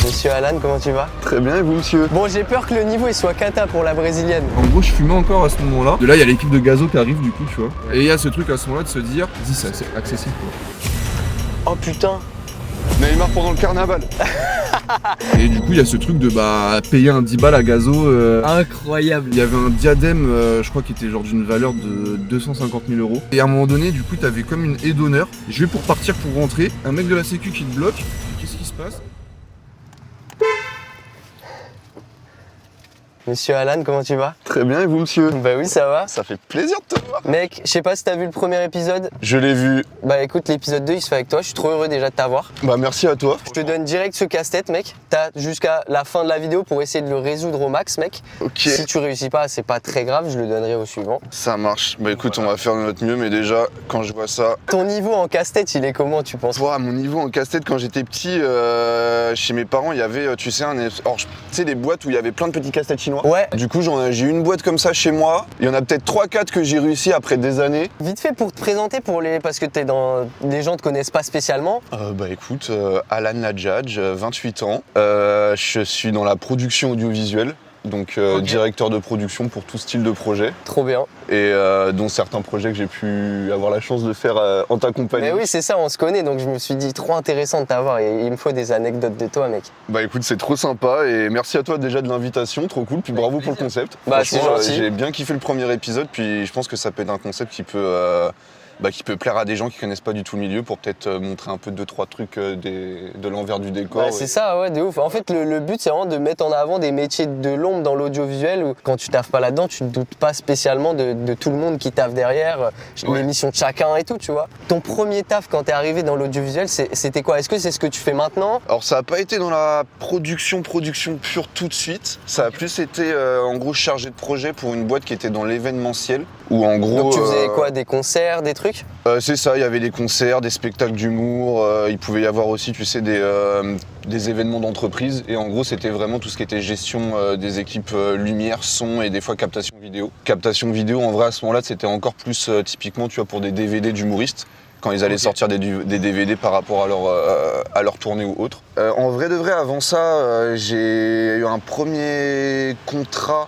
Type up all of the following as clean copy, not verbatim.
Monsieur Alan, comment tu vas? Très bien, et vous, monsieur? Bon, j'ai peur que le niveau il soit cata pour la brésilienne. En gros, je fumais encore à ce moment-là. De là, il y a l'équipe de Gazo qui arrive, du coup, tu vois. Et il y a ce truc à ce moment-là de se dire, dis, c'est accessible, quoi. Oh putain. Neymar pendant le carnaval. Et du coup, il y a ce truc de payer un 10 balles à Gazo. Incroyable. Il y avait un diadème, je crois, qui était genre d'une valeur de 250 000 €. Et à un moment donné, du coup, t'avais comme une haie d'honneur. Je vais pour partir, pour rentrer. Un mec de la sécu qui te bloque. Qu'est-ce qui se passe? Monsieur Alan, comment tu vas? Très bien, et vous, monsieur? Bah oui, ça va. Ça fait plaisir de te voir. Mec, je sais pas si t'as vu le premier épisode. Je l'ai vu. Bah écoute, l'épisode 2 il se fait avec toi, je suis trop heureux déjà de t'avoir. Bah merci à toi. Je te donne direct ce casse-tête, mec. T'as jusqu'à la fin de la vidéo pour essayer de le résoudre au max, mec. Ok. Si tu réussis pas, c'est pas très grave, je le donnerai au suivant. Ça marche. Bah écoute, on va faire de notre mieux, mais déjà, quand je vois ça... Ton niveau en casse-tête, il est comment, tu penses? Wow, mon niveau en casse-tête, quand j'étais petit, chez mes parents, il y avait, tu sais, des boîtes où il y avait plein de petits casse-têtes chinois. Ouais. Du coup, j'ai eu une boîte comme ça chez moi. Il y en a peut-être 3-4 que j'ai réussi après des années. Vite fait pour te présenter, parce que les gens te connaissent pas spécialement. Bah écoute, Alan Ladjadj, 28 ans. Je suis dans la production audiovisuelle. Donc directeur de production pour tout style de projet. Trop bien. Et dont certains projets que j'ai pu avoir la chance de faire en ta compagnie. Mais oui, c'est ça, on se connaît, donc je me suis dit trop intéressant de t'avoir et il me faut des anecdotes de toi, mec. Bah écoute, c'est trop sympa et merci à toi déjà de l'invitation, trop cool, puis bravo pour le concept. Bah c'est gentil. J'ai bien kiffé le premier épisode, puis je pense que ça peut être un concept qui peut plaire à des gens qui connaissent pas du tout le milieu pour peut-être montrer un peu 2-3 trucs de l'envers du décor. Bah, c'est ça, ouais, de ouf. En fait, le but, c'est vraiment de mettre en avant des métiers de l'ombre dans l'audiovisuel où quand tu taffes pas là-dedans, tu ne doutes pas spécialement de tout le monde qui taffe derrière, les missions de chacun et tout, tu vois. Ton premier taf quand t'es arrivé dans l'audiovisuel, c'était quoi? Est-ce que c'est ce que tu fais maintenant? Alors ça a pas été dans la production pure tout de suite. Ça a plus été en gros chargé de projet pour une boîte qui était dans l'événementiel. Où en gros. Donc tu faisais quoi? Des concerts, des trucs? C'est ça, il y avait des concerts, des spectacles d'humour, il pouvait y avoir aussi, tu sais, des événements d'entreprise. Et en gros, c'était vraiment tout ce qui était gestion des équipes lumière, son et des fois captation vidéo. Captation vidéo, en vrai, à ce moment-là, c'était encore plus typiquement, tu vois, pour des DVD d'humoristes. Quand ils allaient sortir des DVD par rapport à leur tournée ou autre. En vrai de vrai, avant ça, j'ai eu un premier contrat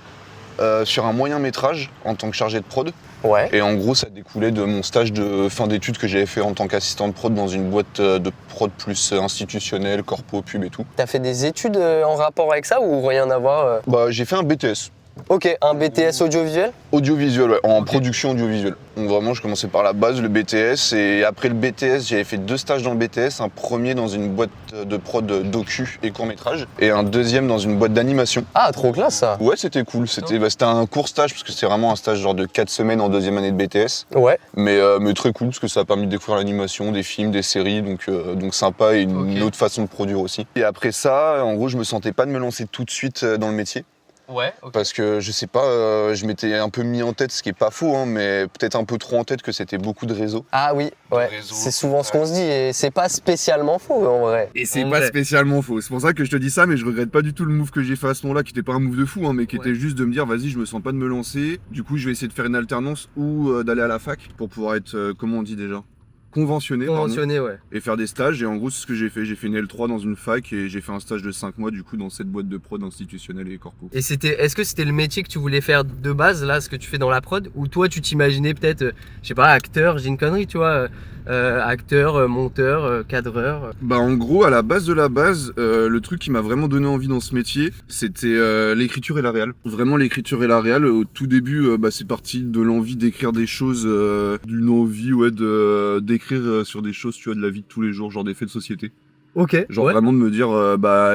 sur un moyen métrage en tant que chargé de prod. Ouais. Et en gros, ça découlait de mon stage de fin d'études que j'avais fait en tant qu'assistant de prod dans une boîte de prod plus institutionnelle, corpo, pub et tout. T'as fait des études en rapport avec ça ou rien à voir? Bah, j'ai fait un BTS. Ok, un BTS audiovisuel? Audiovisuel, ouais, en production audiovisuelle. Donc vraiment, je commençais par la base, le BTS, et après le BTS, j'avais fait 2 stages dans le BTS, un premier dans une boîte de prod docu et court-métrage, et un deuxième dans une boîte d'animation. Ah, trop classe ça! Ouais, c'était cool, c'était un court stage, parce que c'était vraiment un stage genre de 4 semaines en deuxième année de BTS. Ouais. Mais très cool, parce que ça a permis de découvrir l'animation, des films, des séries, donc sympa, et une autre façon de produire aussi. Et après ça, en gros, je me sentais pas de me lancer tout de suite dans le métier. Ouais, ok. Parce que je sais pas, je m'étais un peu mis en tête, ce qui est pas faux, hein, mais peut-être un peu trop en tête que c'était beaucoup de réseaux. Ah oui, ouais, c'est souvent ce qu'on se dit et c'est pas spécialement faux en vrai. Et c'est pas spécialement faux, c'est pour ça que je te dis ça, mais je regrette pas du tout le move que j'ai fait à ce moment-là, qui était pas un move de fou, hein, mais qui était juste de me dire vas-y, je me sens pas de me lancer, du coup je vais essayer de faire une alternance ou d'aller à la fac pour pouvoir être, comment on dit déjà, conventionné, ouais. et faire des stages. Et en gros, c'est ce que j'ai fait. J'ai fait une L3 dans une fac et j'ai fait un stage de 5 mois du coup dans cette boîte de prod institutionnelle et corpo. Et est-ce que c'était le métier que tu voulais faire de base, là, ce que tu fais dans la prod, ou toi tu t'imaginais peut-être, je sais pas, acteur, j'ai une connerie, tu vois, acteur, monteur, cadreur? Bah en gros, à la base de la base, le truc qui m'a vraiment donné envie dans ce métier, c'était l'écriture et la réal. Vraiment l'écriture et la réal. Au tout début, c'est parti de l'envie d'écrire des choses, d'une envie d'écrire sur des choses, tu vois, de la vie de tous les jours, genre des faits de société. Ok. Genre vraiment de me dire,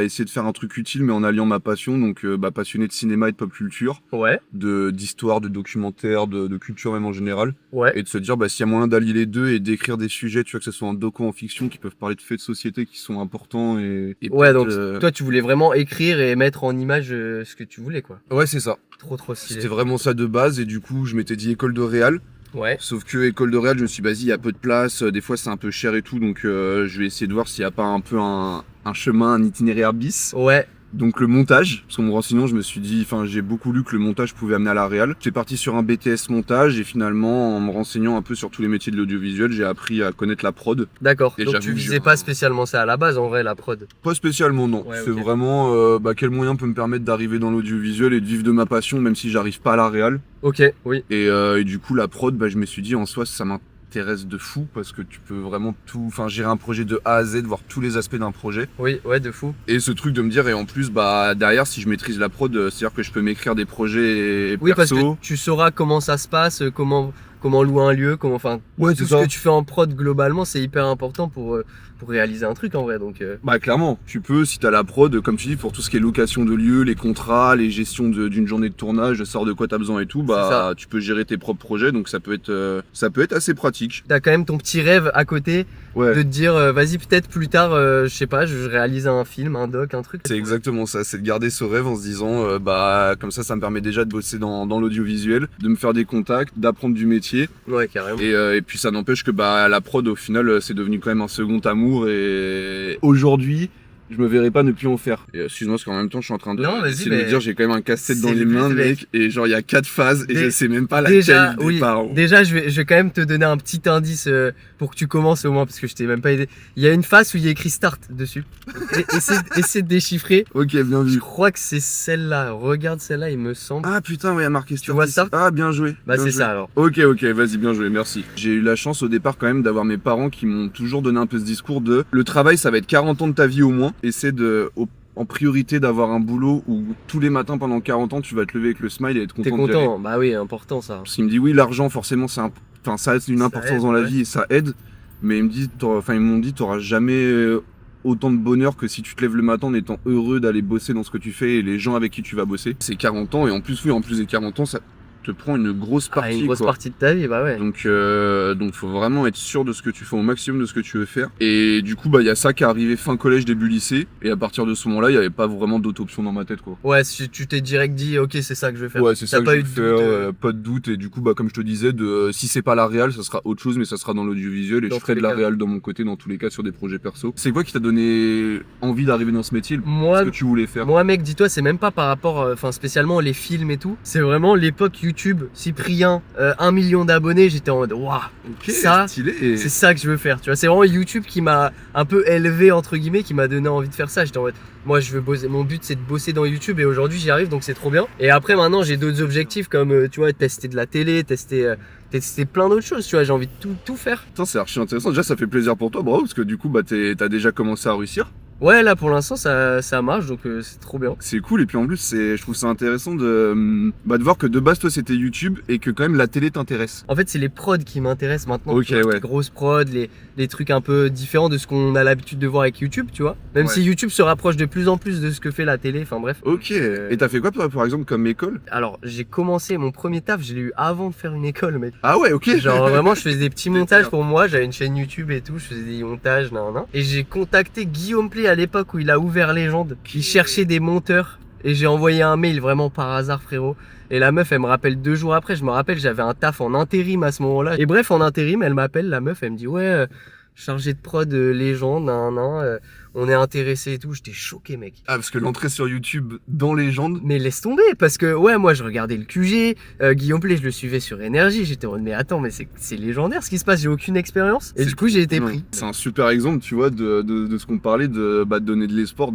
essayer de faire un truc utile, mais en alliant ma passion, donc passionné de cinéma et de pop culture, Ouais. d'histoire, de documentaire, de culture même en général. Ouais. Et de se dire, s'il y a moyen d'allier les deux et d'écrire des sujets, tu vois, que ce soit en docu ou en fiction, qui peuvent parler de faits de société qui sont importants et ouais, donc toi tu voulais vraiment écrire et mettre en image ce que tu voulais, quoi. Ouais, c'est ça. Trop stylé. C'était vraiment ça de base, et du coup, je m'étais dit école de réal. Ouais. Sauf que école de réal, je me suis dit, vas-y, il y a peu de place, des fois c'est un peu cher et tout, donc je vais essayer de voir s'il n'y a pas un peu un chemin, un itinéraire bis. Ouais. Donc le montage, parce qu'en me renseignant, je me suis dit, enfin j'ai beaucoup lu que le montage pouvait amener à la réal. J'étais parti sur un BTS montage et finalement en me renseignant un peu sur tous les métiers de l'audiovisuel, j'ai appris à connaître la prod. D'accord. Et Donc j'avoue tu que visais pas spécialement ça à la base en vrai, la prod. Pas spécialement non, Ouais, c'est ok. vraiment quel moyen peut me permettre d'arriver dans l'audiovisuel et de vivre de ma passion même si j'arrive pas à la réal. Ok, oui. Et du coup la prod, je me suis dit en soi ça m'intéresse de fou parce que tu peux vraiment tout, enfin gérer un projet de A à Z, voir tous les aspects d'un projet. Oui, ouais, de fou. Et ce truc de me dire, et en plus, derrière, si je maîtrise la prod, c'est-à-dire que je peux m'écrire des projets Oui, parce perso. que tu sauras comment ça se passe, comment louer un lieu, Ouais, tout c'est ce ça. que tu fais en prod globalement, c'est hyper important pour réaliser un truc en vrai. Donc, Clairement, tu peux, si t'as la prod, comme tu dis, pour tout ce qui est location de lieux, les contrats, les gestions d'une journée de tournage, savoir de quoi t'as besoin et tout, ça. tu peux gérer tes propres projets, donc ça peut être assez pratique. t'as quand même ton petit rêve à côté Ouais. de te dire, vas-y, peut-être plus tard, je sais pas, je réalise un film, un doc, un truc. C'est exactement ça, c'est de garder ce rêve en se disant, comme ça me permet déjà de bosser dans l'audiovisuel, de me faire des contacts, d'apprendre du métier. Ouais, carrément. Et puis ça n'empêche que la prod au final c'est devenu quand même un second amour et aujourd'hui je me verrais pas ne plus en faire. Et excuse-moi parce qu'en même temps je suis en train de Non, vas-y, essayer de me dire j'ai quand même un casse-tête dans c'est les le but, mains mec. mec et genre il y a 4 phases et Dé- je sais même pas Déjà, laquelle oui, départ. déjà je vais quand même te donner un petit indice pour que tu commences au moins parce que je t'ai même pas aidé. Il y a une face où il y a écrit start dessus. Essaie de déchiffrer. Ok, bien Je vu. crois que c'est celle-là. Regarde celle-là, il me semble. Ah putain, ouais, il y a marqué Start vois ici. Start Ah, bien joué. Bah bien c'est joué. ça alors. Ok, vas-y, bien joué, merci. J'ai eu la chance au départ quand même d'avoir mes parents qui m'ont toujours donné un peu ce discours de le travail ça va être 40 ans de ta vie au moins. Essaie en priorité d'avoir un boulot où tous les matins pendant 40 ans tu vas te lever avec le smile et être T'es content d'y aller. content? Bah oui, important ça. Parce qu'il me dit oui l'argent forcément ça a une Ça importance aide, dans la ouais. vie et ça aide. Mais ils m'ont dit t'auras jamais autant de bonheur que si tu te lèves le matin en étant heureux d'aller bosser dans ce que tu fais et les gens avec qui tu vas bosser. C'est 40 ans et en plus des 40 ans ça te prend une grosse partie. Une grosse quoi. partie de ta vie, bah ouais. Donc faut vraiment être sûr de ce que tu fais au maximum de ce que tu veux faire. Et du coup il y a ça qui est arrivé fin collège début lycée et à partir de ce moment-là il n'y avait pas vraiment d'autre option dans ma tête quoi. Ouais, si tu t'es direct dit, ok, c'est ça que je vais faire. Ouais c'est ça T'as que pas je eu vais de faire, doute, pas de doute et du coup comme je te disais si c'est pas la réal ça sera autre chose mais ça sera dans l'audiovisuel et Dans je ferai tous de les la cas. réal dans mon côté dans tous les cas sur des projets perso. C'est quoi qui t'a donné envie d'arriver dans ce métier? Moi, Ce que tu voulais faire? Moi mec, dis-toi, c'est même pas par rapport, spécialement les films et tout. C'est vraiment l'époque YouTube, Cyprien, 1 million d'abonnés, j'étais en mode waouh, Ok, ça, stylé. c'est ça que je veux faire. Tu vois, c'est vraiment YouTube qui m'a un peu élevé entre guillemets, qui m'a donné envie de faire ça. J'étais en mode, moi je veux bosser, mon but c'est de bosser dans YouTube et aujourd'hui j'y arrive donc c'est trop bien. Et après maintenant j'ai d'autres objectifs comme tu vois tester de la télé, tester plein d'autres choses. Tu vois, j'ai envie de tout faire. Putain c'est archi intéressant. Déjà ça fait plaisir pour toi, bravo, parce que du coup t'as déjà commencé à réussir. Ouais, là pour l'instant ça marche donc c'est trop bien. C'est cool et puis en plus je trouve ça intéressant de voir que de base toi c'était YouTube et que quand même la télé t'intéresse. En fait, c'est les prods qui m'intéressent maintenant. Ok, tu vois, ouais. Les grosses prods, les trucs un peu différents de ce qu'on a l'habitude de voir avec YouTube, tu vois. Même Ouais. si YouTube se rapproche de plus en plus de ce que fait la télé, enfin bref. Ok. Et t'as fait quoi par exemple comme école? Alors, j'ai commencé mon premier taf, je l'ai eu avant de faire une école, mec. Ah ouais, ok. Genre vraiment, je faisais des petits montages pour moi, j'avais une chaîne YouTube et tout, je faisais des montages, nan. Et j'ai contacté Guillaume Play à l'époque où il a ouvert Légende. Il cherchait des monteurs. Et j'ai envoyé un mail vraiment par hasard, frérot. Et la meuf, elle me rappelle 2 jours après. Je me rappelle, j'avais un taf en intérim à ce moment-là. Et bref, en intérim, elle m'appelle, la meuf, elle me dit ouais, chargé de prod Légende, nan, on est intéressé et tout. J'étais choqué, mec. Ah parce que l'entrée sur YouTube dans Légende. Mais laisse tomber, parce que ouais, moi je regardais le QG, Guillaume Play, je le suivais sur Énergie. J'étais en mode, mais attends, mais c'est légendaire ce qui se passe, j'ai aucune expérience. Et du coup, j'ai été Non, pris. C'est un super exemple, tu vois, de ce qu'on parlait, de donner de l'espoir,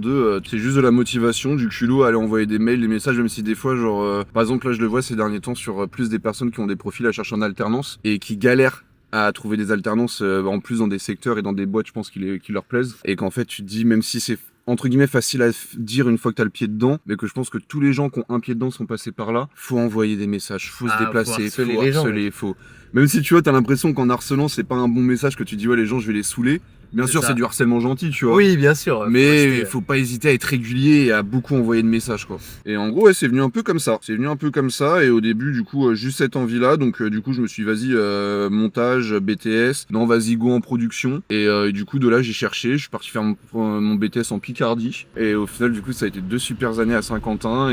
c'est juste de la motivation, du culot à aller envoyer des mails, des messages, même si des fois, genre, par exemple, là, je le vois ces derniers temps sur plus des personnes qui ont des profils à chercher en alternance et qui galèrent à trouver des alternances, en plus dans des secteurs et dans des boîtes, je pense, qui leur plaisent. Et qu'en fait, tu te dis, même si c'est entre guillemets facile à dire une fois que t'as le pied dedans, mais que je pense que tous les gens qui ont un pied dedans sont passés par là, faut envoyer des messages, faut se déplacer, faut harceler les gens, harceler, faut... Même si tu vois, t'as l'impression qu'en harcelant, c'est pas un bon message que tu dis, ouais, les gens, je vais les saouler. Bien C'est sûr, ça. c'est du harcèlement gentil, tu vois. Oui, bien sûr. Mais faut pas hésiter à être régulier et à beaucoup envoyer de messages, quoi. Et en gros, ouais, c'est venu un peu comme ça. C'est venu un peu comme ça. Et au début, du coup, juste cette envie-là. Donc, du coup, je me suis dit, vas-y, montage, BTS. Non, vas-y, go en production. Et du coup, de là, j'ai cherché. Je suis parti faire mon BTS en Picardie. Et au final, du coup, ça a été 2 super années à Saint-Quentin.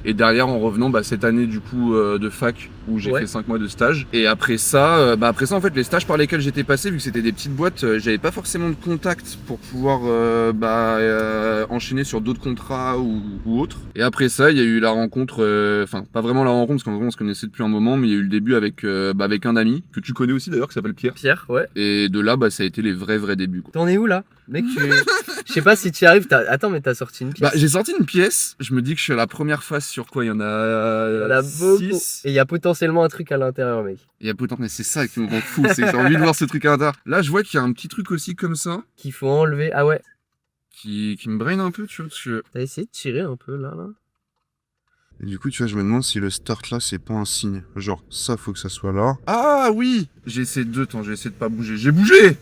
Et derrière, en revenant, cette année, du coup, de fac où j'ai Ouais. fait 5 mois de stage. Et après ça, en fait, les stages par lesquels j'étais passé, vu que c'était des petites boîtes, j'avais pas forcément de contact pour pouvoir enchaîner sur d'autres contrats ou autres. Et après ça, il y a eu la rencontre, enfin pas vraiment la rencontre, parce qu'en gros on se connaissait depuis un moment, mais il y a eu le début avec un ami que tu connais aussi d'ailleurs, qui s'appelle Pierre. Pierre, ouais. Et de là, ça a été les vrais débuts, quoi. T'en es où là? Mec, je sais pas si tu y arrives. Attends, mais t'as sorti une pièce. J'ai sorti une pièce, je me dis que je suis à la première phase sur quoi? Il y en a, Il y en a beaucoup. 6. Et il y a potentiellement un truc à l'intérieur, mec. Il y a potentiellement, mais c'est ça qui me rend fou, c'est que j'ai envie de voir ce truc à l'intérieur. Là, je vois qu'il y a un petit truc aussi comme ça, Qu'il faut enlever. Ah ouais. qui me brain un peu, tu vois, parce que... T'as essayé de tirer un peu là. Et du coup, tu vois, je me demande si le start là, c'est pas un signe. Genre, ça, faut que ça soit là. Ah oui! J'ai essayé de pas bouger. J'ai bougé!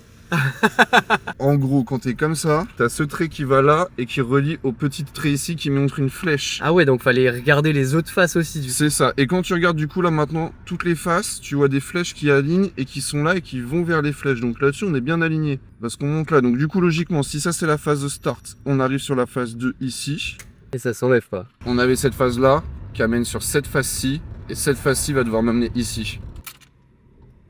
En gros, quand t'es comme ça, t'as ce trait qui va là et qui relie au petit trait ici qui montre une flèche. Ah ouais, donc fallait regarder les autres faces aussi. Du coup. C'est ça. Et quand tu regardes du coup là maintenant, toutes les faces, tu vois des flèches qui alignent et qui sont là et qui vont vers les flèches. Donc là-dessus, on est bien aligné. Parce qu'on monte là. Donc du coup, logiquement, si ça c'est la phase de start, on arrive sur la phase 2 ici. Et ça s'enlève pas. On avait cette phase là qui amène sur cette phase-ci. Et cette phase-ci va devoir m'amener ici.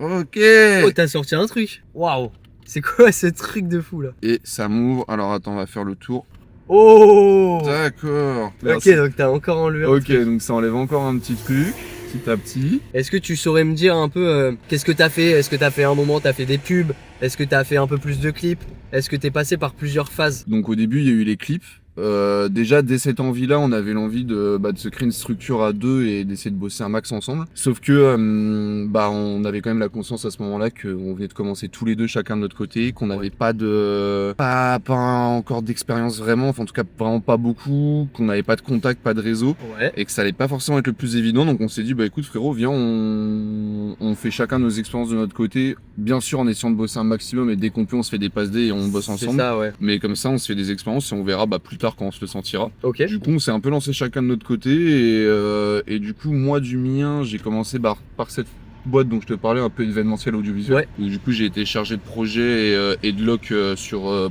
Ok. Oh, t'as sorti un truc. Waouh. C'est quoi ce truc de fou là? Et ça m'ouvre. Alors attends, on va faire le tour. Oh. D'accord. Ok, donc t'as encore enlevé. Ok, donc ça enlève encore un petit truc, petit à petit. Est-ce que tu saurais me dire un peu qu'est-ce que t'as fait? Est-ce que t'as fait un moment, t'as fait des pubs? Est-ce que t'as fait un peu plus de clips? Est-ce que t'es passé par plusieurs phases? Donc au début, il y a eu les clips. Déjà, dès cette envie-là, on avait l'envie de se créer une structure à deux et d'essayer de bosser un max ensemble. Sauf que, on avait quand même la conscience à ce moment-là qu'on venait de commencer tous les deux, chacun de notre côté, qu'on n'avait pas encore d'expérience vraiment, enfin en tout cas vraiment pas beaucoup, qu'on n'avait pas de contact, pas de réseau. Ouais. Et que ça allait pas forcément être le plus évident, donc on s'est dit écoute frérot, viens, on fait chacun nos expériences de notre côté, bien sûr en essayant de bosser un maximum, et dès qu'on peut on se fait des passes dés et on bosse ensemble. C'est ça, ouais. Mais comme ça on se fait des expériences et on verra plus tard quand on se le sentira. Ok. Du coup on s'est un peu lancé chacun de notre côté et du coup moi du mien j'ai commencé par cette boîte dont je te parlais, un peu événementiel audiovisuel. Ouais. Donc, du coup j'ai été chargé de projet et de loc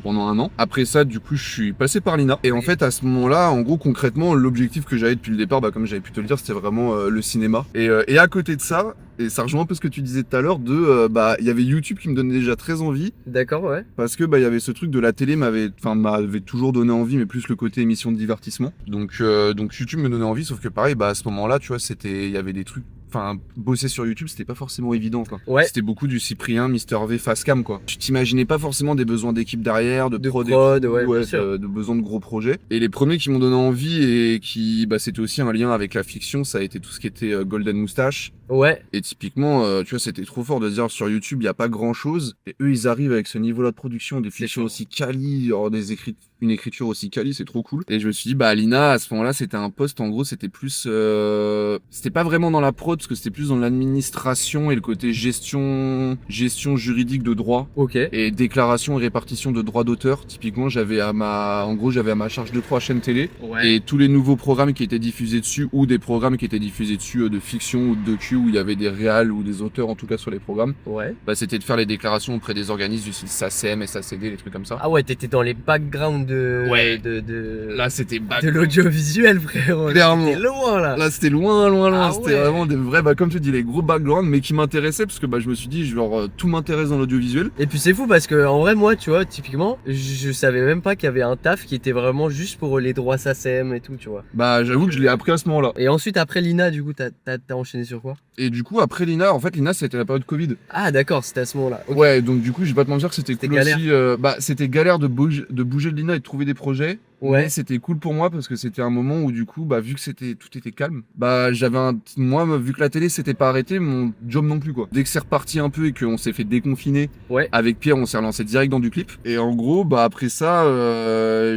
pendant 1 an. Après ça du coup je suis passé par l'INA et en fait à ce moment-là en gros concrètement l'objectif que j'avais depuis le départ, comme j'avais pu te le dire, c'était vraiment le cinéma. Et à côté de ça, et ça rejoint un peu ce que tu disais tout à l'heure il y avait YouTube qui me donnait déjà très envie. D'accord, ouais. Parce que il y avait ce truc de la télé m'avait toujours donné envie, mais plus le côté émission de divertissement. Donc YouTube me donnait envie, sauf que pareil à ce moment-là tu vois il y avait des trucs. Enfin, bosser sur YouTube, c'était pas forcément évident, quoi. Ouais. C'était beaucoup du Cyprien, Mister V, Facecam, quoi. Tu t'imaginais pas forcément des besoins d'équipe derrière, de prod, ouais, bien sûr. de besoins de gros projets. Et les premiers qui m'ont donné envie et qui, c'était aussi un lien avec la fiction, ça a été tout ce qui était Golden Moustache. Ouais. Et typiquement, tu vois, c'était trop fort de dire sur YouTube, il y a pas grand chose. Et eux, ils arrivent avec ce niveau-là de production, des fictions aussi quali, une écriture aussi quali, c'est trop cool. Et je me suis dit, Alina, à ce moment-là, c'était un poste, en gros, c'était plus, c'était pas vraiment dans la prod, parce que c'était plus dans l'administration et le côté gestion juridique de droit. Ok. Et déclaration et répartition de droits d'auteur. Typiquement, j'avais à ma charge 2-3 chaînes télé. Ouais. Et tous les nouveaux programmes qui étaient diffusés dessus, ou des programmes qui étaient diffusés dessus de fiction ou de docu, où il y avait des réals ou des auteurs en tout cas sur les programmes. Ouais. C'était de faire les déclarations auprès des organismes du style SACEM, SACD, les trucs comme ça. Ah ouais, t'étais dans les backgrounds de. Ouais. de Là, c'était de l'audiovisuel, frérot. Clairement. T'es loin là. Là, c'était loin. Ah C'était ouais. vraiment des vrais, comme tu dis, les gros backgrounds, mais qui m'intéressaient parce que je me suis dit, genre, tout m'intéresse dans l'audiovisuel. Et puis c'est fou parce que en vrai, moi, tu vois, typiquement, je savais même pas qu'il y avait un taf qui était vraiment juste pour les droits SACEM et tout, tu vois. J'avoue que je l'ai appris à ce moment-là. Et ensuite, après l'INA, du coup, t'as enchaîné sur quoi? Et du coup, après l'INA, en fait, l'INA, c'était la période Covid. Ah, d'accord, c'était à ce moment-là. Ok. Ouais, donc du coup, je vais pas te mentir que c'était C'était cool galère. aussi. C'était galère de bouger de l'INA et de trouver des projets. Ouais. Mais c'était cool pour moi parce que c'était un moment où du coup, vu que tout était calme, moi, vu que la télé s'était pas arrêtée, mon job non plus, quoi. Dès que c'est reparti un peu et qu'on s'est fait déconfiner, Ouais. avec Pierre, on s'est relancé direct dans du clip. Et en gros, après ça,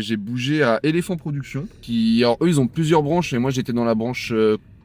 j'ai bougé à Elephant Production, alors eux, ils ont plusieurs branches et moi, j'étais dans la branche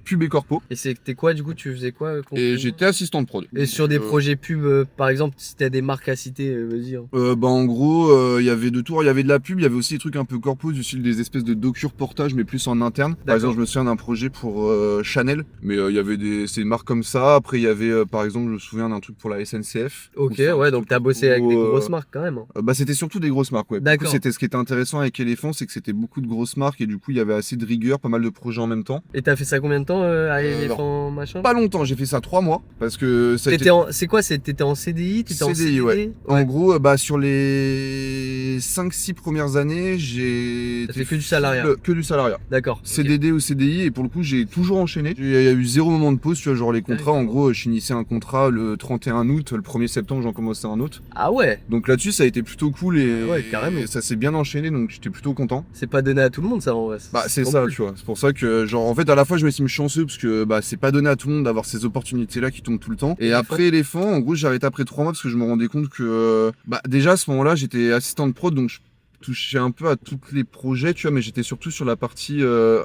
pub et corpo. Et c'était quoi, du coup, tu faisais quoi Et concrètement j'étais assistant de prod. Et sur des projets pub, par exemple, si t'as des marques à citer, vas-y. Hein. En gros, il y avait de tout. Il y avait de la pub, il y avait aussi des trucs un peu corpo, du style des espèces de docu-reportages, mais plus en interne. Par exemple, je me souviens d'un projet pour Chanel, mais il y avait ces marques comme ça. Après, il y avait, par exemple, je me souviens d'un truc pour la SNCF. Ok, ouais, donc t'as bossé avec des grosses marques quand même. Hein. C'était surtout des grosses marques, ouais. D'accord. Du coup, c'était ce qui était intéressant avec Elephant, c'est que c'était beaucoup de grosses marques et du coup, il y avait assez de rigueur, pas mal de projets en même temps. Et t'as fait ça combien de temps longtemps à Éléphant machin? Pas longtemps, j'ai fait ça 3 mois parce que ça a été C'est quoi? T'étais en CDI? T'étais en CDI, CDD? ouais. En gros, sur les 5-6 premières années, j'ai T'as fait que du salariat. Que du salariat. D'accord. CDD ou CDI, et pour le coup, j'ai toujours enchaîné. Il y a eu 0 moment de pause, tu vois, genre les contrats. En gros, je finissais un contrat le 31 août, le 1er septembre, j'en commençais un autre. Ah ouais. Donc là-dessus, ça a été plutôt cool Ouais, carrément. et ça s'est bien enchaîné, donc j'étais plutôt content. C'est pas donné à tout le monde, ça, en vrai. Bah, c'est ça, cool. tu vois. C'est pour ça que, genre, en fait, à la fois, je m'estime chanceux parce que, c'est pas donné à tout le monde d'avoir ces opportunités-là qui tombent tout le temps. Et après Éléphant, en gros, j'ai arrêté après 3 mois parce que je me rendais compte que, déjà, à ce moment-là, j'étais assistant de prod, donc je touchais un peu à tous les projets, tu vois, mais j'étais surtout sur la partie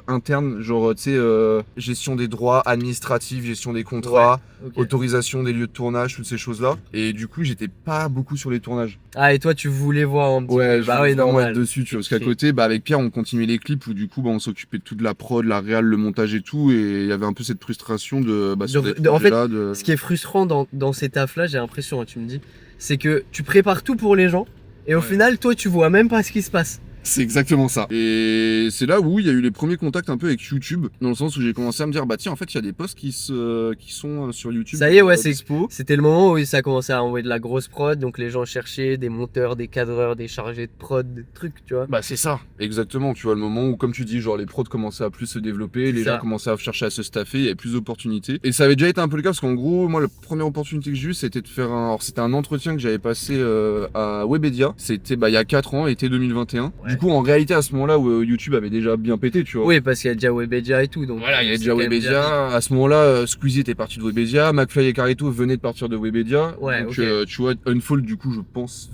interne, genre, tu sais, gestion des droits administratifs, gestion des contrats, Ok. autorisation des lieux de tournage, toutes ces choses-là. Et du coup, j'étais pas beaucoup sur les tournages. Ah, et toi, tu voulais voir un petit peu. Je voulais vraiment normal. être dessus, tu vois, parce qu'à Ok. côté, avec Pierre, on continuait les clips où du coup, on s'occupait de toute la prod, la réal, le montage et tout, et il y avait un peu cette frustration de, sur des en fait, projets-là, de... Ce qui est frustrant dans ces tafs-là, j'ai l'impression, tu me dis, c'est que tu prépares tout pour les gens, et au final, toi, tu vois même pas ce qui se passe. C'est exactement ça. Et c'est là où il y a eu les premiers contacts un peu avec YouTube, dans le sens où j'ai commencé à me dire, tiens, en fait, il y a des posts qui sont sur YouTube. Ça y est, ouais, dispo. c'était le moment où ça commençait à envoyer de la grosse prod, donc les gens cherchaient des monteurs, des cadreurs, des chargés de prod, des trucs, tu vois. C'est ça. Exactement, tu vois, le moment où, comme tu dis, genre les prods commençaient à plus se développer, les gens commençaient à chercher à se staffer, il y avait plus d'opportunités. Et ça avait déjà été un peu le cas, parce qu'en gros, moi, la première opportunité que j'ai eue, c'était de faire c'était un entretien que j'avais passé à Webedia. C'était, il y a 4 ans, été 2021. Ouais. Du coup, en réalité, à ce moment-là où YouTube avait déjà bien pété, tu vois. Oui, parce qu'il y a déjà Webedia et tout, donc. Voilà, il y avait c'est déjà quand même Webedia. À ce moment-là, Squeezie était parti de Webedia. McFly et Carlito venaient de partir de Webedia. Ouais, donc, ok. tu vois, Unfold, du coup, je pense,